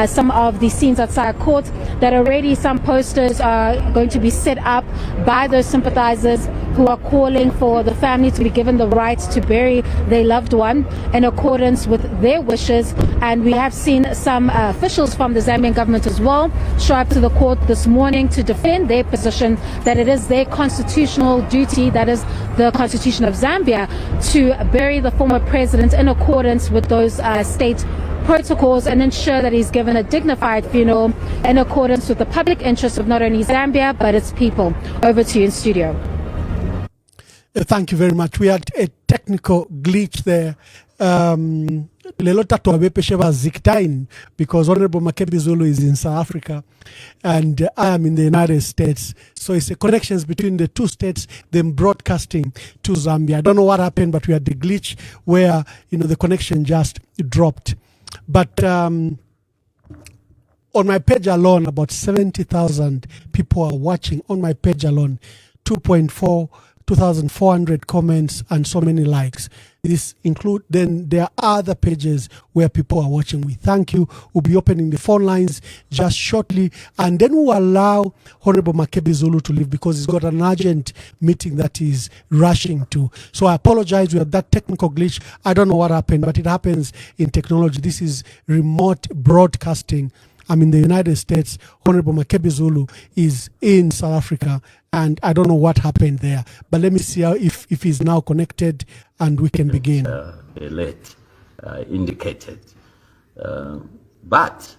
K: some of the scenes outside court. That already some posters are going to be set up by those sympathizers who are calling for the family to be given the right to bury their loved one in accordance with their wishes. And we have seen some officials from the Zambian government as well show up to the court this morning to defend their position that it is their constitutional duty, that is the Constitution of Zambia, to bury the former president in accordance with those state protocols and ensure that he's given a dignified funeral in accordance with the public interest of not only Zambia but its people. Over to you in studio.
C: Thank you very much. We had a technical glitch there. Lelo tatu wabepesheba ziktain because Honorable Makebi Zulu is in South Africa and I am in the United States. So it's the connections between the two states, them broadcasting to Zambia. I don't know what happened, but we had the glitch where, the connection just dropped. But on my page alone, about 70,000 people are watching on my page alone. 2,400 comments and so many likes. This include, then there are other pages where people are watching. We thank you. We'll be opening the phone lines just shortly, and then we'll allow Honorable Makebi Zulu to leave because he's got an urgent meeting that he's rushing to. So I apologize. We had that technical glitch. I don't know what happened, but it happens in technology. This is remote broadcasting. I'm in the United States. Honorable Makebi Zulu is in South Africa, and I don't know what happened there. But let me see how if he's now connected, and we can begin.
J: Late indicated, but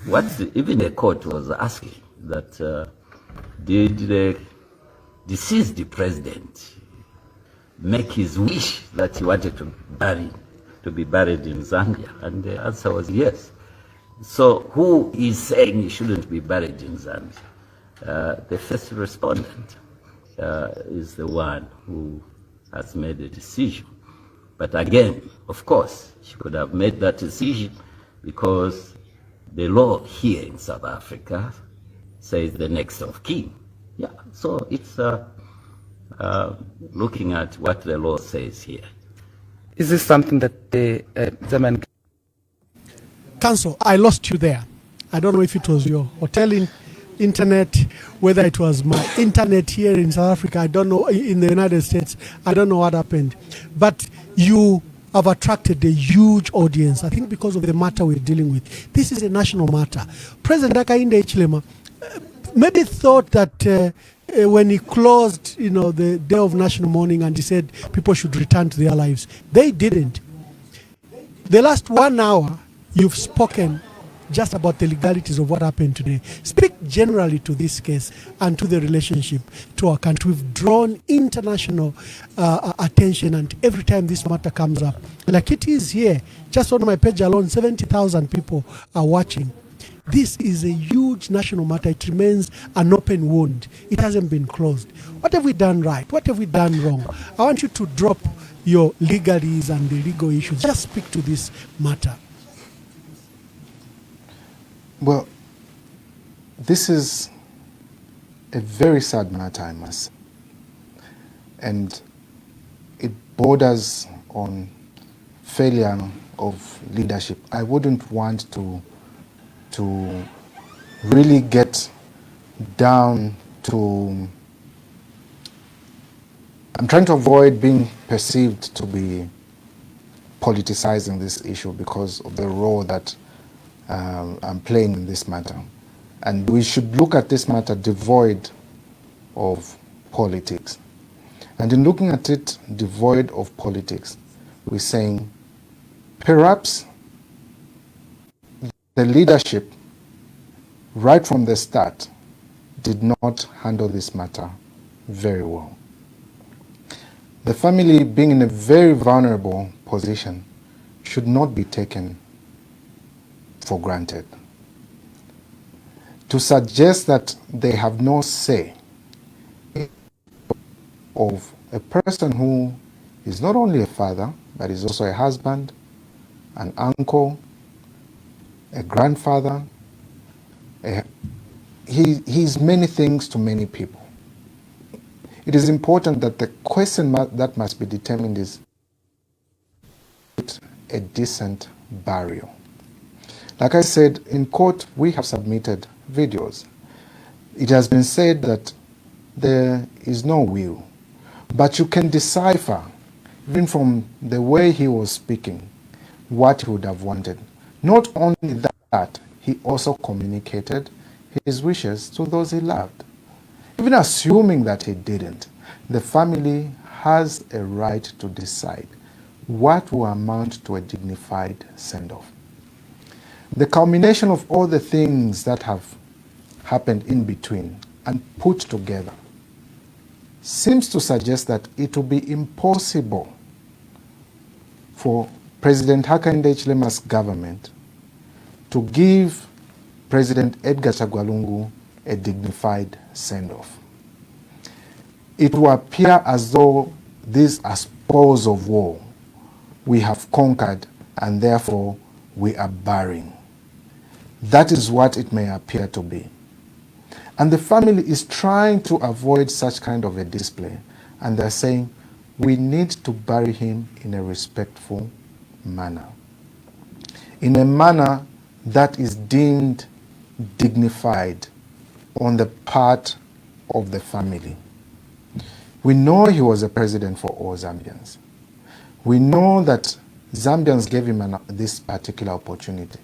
J: what even the court was asking that did the deceased president make his wish that he wanted to be buried in Zambia, and the answer was yes. So who is saying he shouldn't be buried in Zambia? The first respondent is the one who has made a decision. But again, of course, she could have made that decision because the law here in South Africa says the next of kin. Yeah, so it's looking at what the law says here.
L: Is this something that the Zambian
C: Council, I lost you there. I don't know if it was your hotel internet, whether it was my internet here in South Africa. I don't know, in the United States. I don't know what happened. But you have attracted a huge audience, I think because of the matter we're dealing with. This is a national matter. President Hakainde Hichilema maybe thought that when he closed, the day of national mourning and he said people should return to their lives, they didn't. The last 1 hour, you've spoken just about the legalities of what happened today. Speak generally to this case and to the relationship to our country. We've drawn international attention, and every time this matter comes up, like it is here, just on my page alone, 70,000 people are watching. This is a huge national matter. It remains an open wound. It hasn't been closed. What have we done right? What have we done wrong? I want you to drop your legalese and the legal issues. Just speak to this matter.
D: Well, this is a very sad matter, I must say. And it borders on failure of leadership. I wouldn't want to really get down to... I'm trying to avoid being perceived to be politicizing this issue because of the role that I'm playing in this matter. And we should look at this matter devoid of politics. And in looking at it devoid of politics, we're saying perhaps the leadership right from the start did not handle this matter very well. The family, being in a very vulnerable position, should not be taken for granted. To suggest that they have no say of a person who is not only a father, but is also a husband, an uncle, a grandfather, he's many things to many people. It is important that the question that must be determined is a decent burial. Like I said, in court we have submitted videos. It has been said that there is no will, but you can decipher, even from the way he was speaking, what he would have wanted. Not only that, he also communicated his wishes to those he loved. Even assuming that he didn't, the family has a right to decide what will amount to a dignified send-off. The culmination of all the things that have happened in between and put together seems to suggest that it will be impossible for President Hakainde Hichilema's government to give President Edgar Chagwa Lungu a dignified send-off. It will appear as though these are spoils of war we have conquered and therefore we are burying. That is what it may appear to be. And the family is trying to avoid such kind of a display, and they're saying we need to bury him in a respectful manner, in a manner that is deemed dignified on the part of the family. We know he was a president for all Zambians. We know that Zambians gave him this particular opportunity.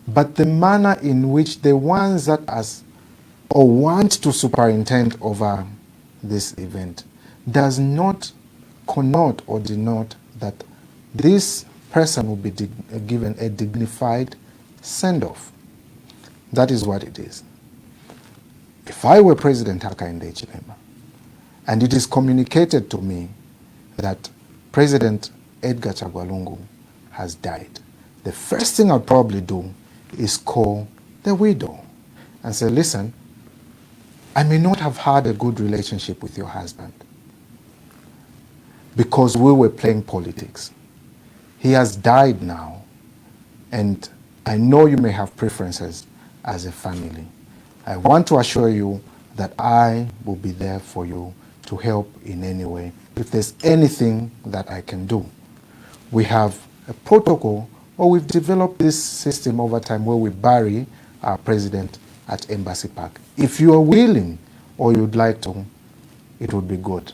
D: But the manner in which the ones that want to superintend over this event does not connote or denote that this person will be given a dignified send-off. That is what it is. If I were President Hakainde Hichilema, and it is communicated to me that President Edgar Chagwa Lungu has died, the first thing I'll probably do is call the widow and say, listen, I may not have had a good relationship with your husband because we were playing politics. He has died now, and I know you may have preferences as a family. I want to assure you that I will be there for you to help in any way if there's anything that I can do. We have a protocol, or we've developed this system over time where we bury our president at Embassy Park. If you are willing or you'd like to, it would be good.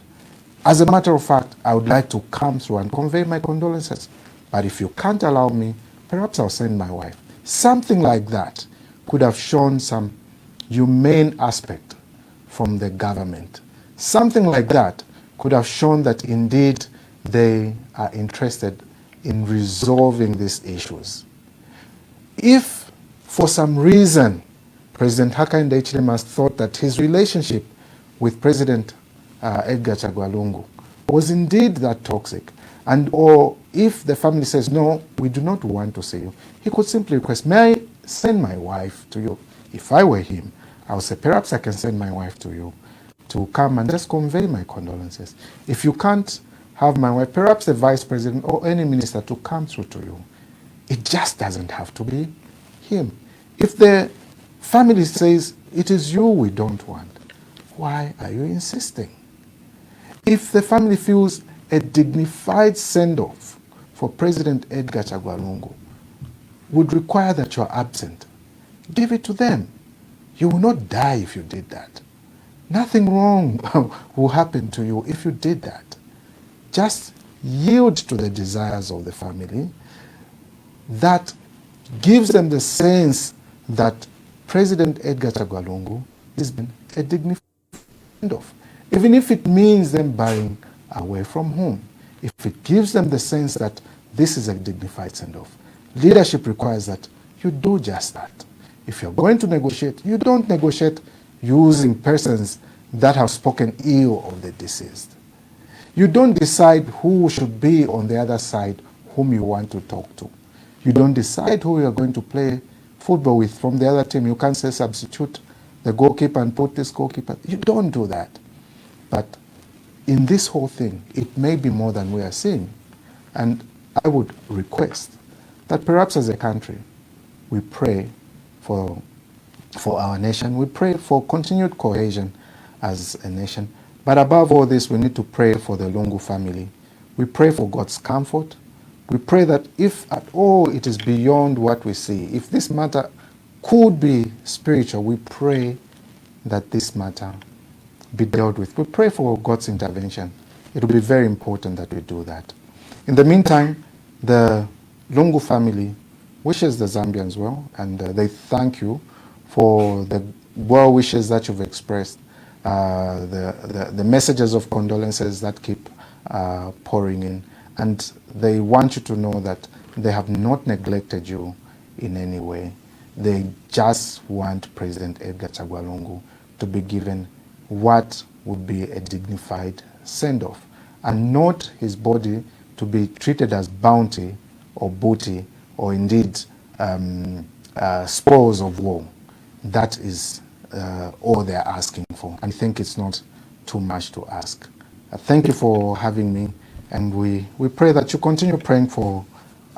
D: As a matter of fact, I would like to come through and convey my condolences. But if you can't allow me, perhaps I'll send my wife. Something like that could have shown some humane aspect from the government. Something like that could have shown that indeed they are interested in resolving these issues. If for some reason President Hakainde Hichilema thought that his relationship with President Edgar Chagwa Lungu was indeed that toxic, and or if the family says, no, we do not want to see you, he could simply request, may I send my wife to you? If I were him, I would say, perhaps I can send my wife to you to come and just convey my condolences. If you can't have my wife, perhaps the vice president or any minister to come through to you. It just doesn't have to be him. If the family says, it is you we don't want, why are you insisting? If the family feels a dignified send-off for President Edgar Chagwa Lungu would require that you are absent, give it to them. You will not die if you did that. Nothing wrong will happen to you if you did that. Just yield to the desires of the family. That gives them the sense that President Edgar Chagwa Lungu has been a dignified send-off. Even if it means them burying away from home. If it gives them the sense that this is a dignified send-off. Leadership requires that you do just that. If you're going to negotiate, you don't negotiate using persons that have spoken ill of the deceased. You don't decide who should be on the other side whom you want to talk to. You don't decide who you're going to play football with from the other team. You can't say substitute the goalkeeper and put this goalkeeper. You don't do that. But in this whole thing, it may be more than we are seeing. And I would request that perhaps as a country, we pray for for our nation. We pray for continued cohesion as a nation. But above all this, we need to pray for the Lungu family. We pray for God's comfort. We pray that if at all it is beyond what we see, if this matter could be spiritual, we pray that this matter be dealt with. We pray for God's intervention. It will be very important that we do that. In the meantime, the Lungu family wishes the Zambians well, and they thank you for the well wishes that you've expressed, the messages of condolences that keep pouring in, and they want you to know that they have not neglected you in any way. They just want President Edgar Chagwa Lungu to be given what would be a dignified send-off, and not his body to be treated as bounty or booty or indeed spoils of war. That is all they're asking for. I think it's not too much to ask. Thank you for having me, and we pray that you continue praying for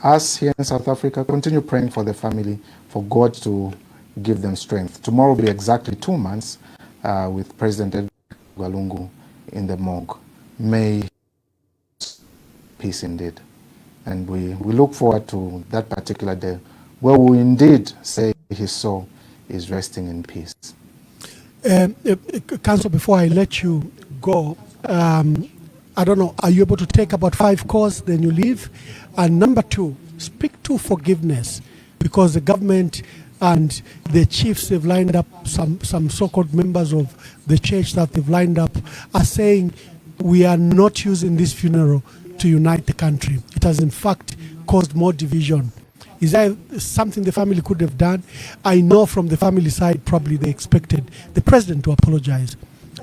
D: us here in South Africa, continue praying for the family, for God to give them strength. Tomorrow will be exactly 2 months with President Edgar Lungu in the morgue. May peace indeed. And we look forward to that particular day where we indeed say his soul is resting in peace.
C: Council, before I let you go, I don't know, are you able to take about 5 calls, then you leave? And number 2, speak to forgiveness, because the government and the chiefs have lined up, some so-called members of the church that they've lined up are saying we are not using this funeral to unite the country. It has in fact caused more division. Is that something the family could have done? I know from the family side probably they expected the president to apologize,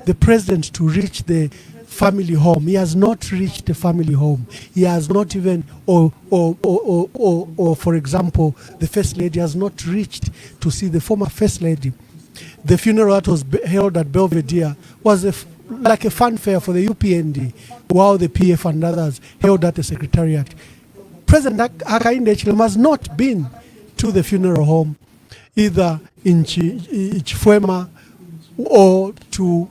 C: the president to reach the family home. He has not reached the family home. He has not even, or for example, the first lady has not reached to see the former first lady. The funeral that was held at Belvedere was like a fanfare for the UPND, while the PF and others held at the secretariat. President Hakainde Hichilema has not been to the funeral home, either in Chifwema or to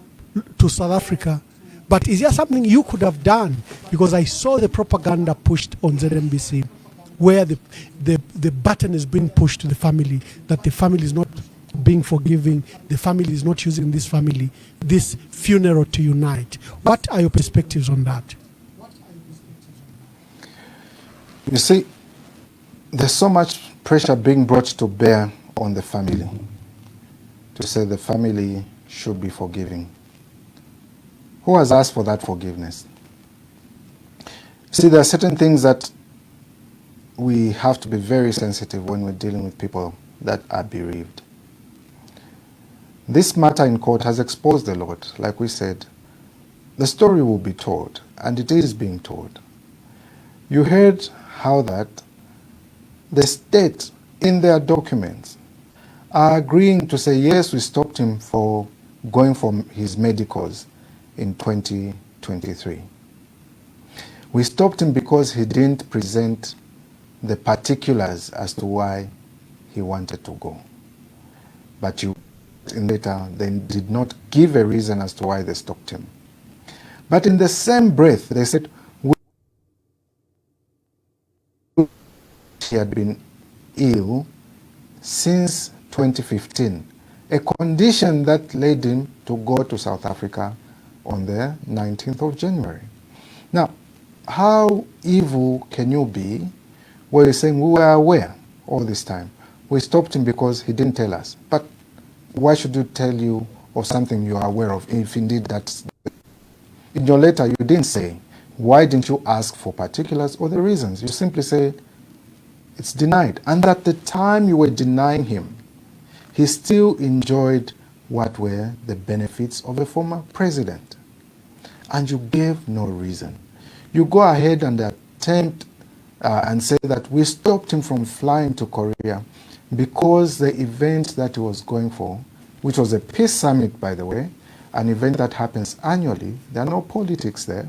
C: South Africa. But is there something you could have done? Because I saw the propaganda pushed on ZNBC, where the button is being pushed to the family, that the family is not being forgiving, the family is not using this funeral to unite. What are your perspectives on that?
D: You see, there's so much pressure being brought to bear on the family to say the family should be forgiving. Who has asked for that forgiveness? See, there are certain things that we have to be very sensitive when we're dealing with people that are bereaved. This matter in court has exposed a lot. Like we said, the story will be told, and it is being told. You heard how that the state, in their documents, are agreeing to say, yes, we stopped him for going for his medicals in 2023. We stopped him because he didn't present the particulars as to why he wanted to go. But later, they did not give a reason as to why they stopped him. But in the same breath, they said, he had been ill since 2015, a condition that led him to go to South Africa on the 19th of January. Now, how evil can you be where you're saying we were aware all this time? We stopped him because he didn't tell us. But why should you tell you of something you are aware of if indeed that's... In your letter, you didn't say, why didn't you ask for particulars or the reasons? You simply say, it's denied. And at the time you were denying him, he still enjoyed what were the benefits of a former president. And you gave no reason. You go ahead and attempt and say that we stopped him from flying to Korea because the event that he was going for, which was a peace summit, by the way, an event that happens annually, there are no politics there.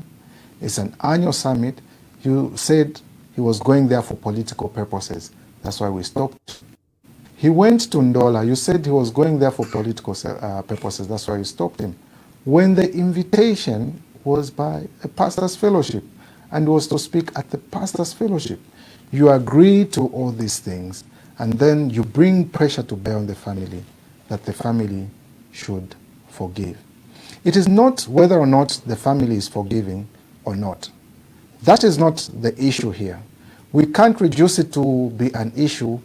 D: It's an annual summit. You said he was going there for political purposes. That's why we stopped. He went to Ndola. You said he was going there for political purposes. That's why you stopped him. When the invitation was by a pastor's fellowship and was to speak at the pastor's fellowship, you agree to all these things, and then you bring pressure to bear on the family that the family should forgive. It is not whether or not the family is forgiving or not. That is not the issue here. We can't reduce it to be an issue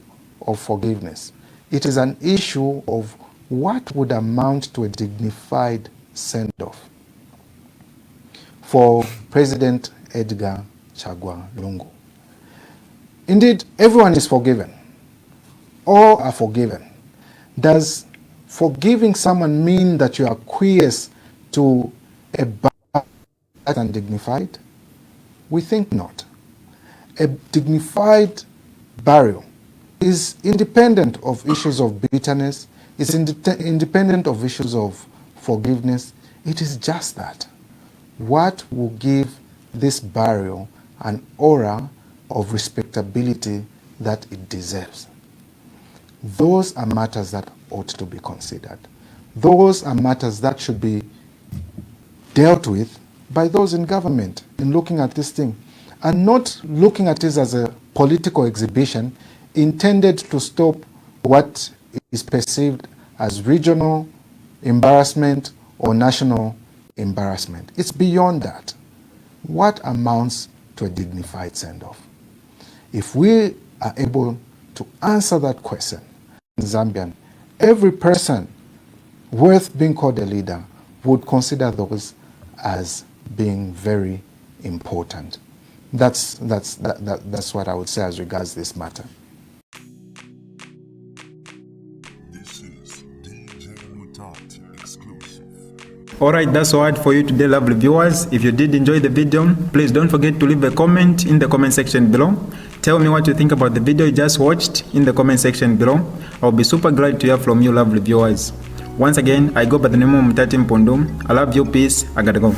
D: of forgiveness. It is an issue of what would amount to a dignified send-off for President Edgar Chagwa Lungu. Indeed, everyone is forgiven. All are forgiven. Does forgiving someone mean that you acquiesce to a bad and dignified? We think not. A dignified burial is independent of issues of bitterness, it's independent of issues of forgiveness. It is just that. What will give this burial an aura of respectability that it deserves? Those are matters that ought to be considered. Those are matters that should be dealt with by those in government in looking at this thing, and not looking at this as a political exhibition intended to stop what is perceived as regional embarrassment or national embarrassment. It's beyond that. What amounts to a dignified send-off? If we are able to answer that question in Zambian, every person worth being called a leader would consider those as being very important. That's what I would say as regards this matter.
B: This is DJ Mutati exclusive.
A: Alright, that's all for you today, lovely viewers. If you did enjoy the video, please don't forget to leave a comment in the comment section below. Tell me what you think about the video you just watched in the comment section below. I'll be super glad to hear from you, lovely viewers. Once again, I go by the name of Mutati Mpundu. I love you, peace, I gotta go.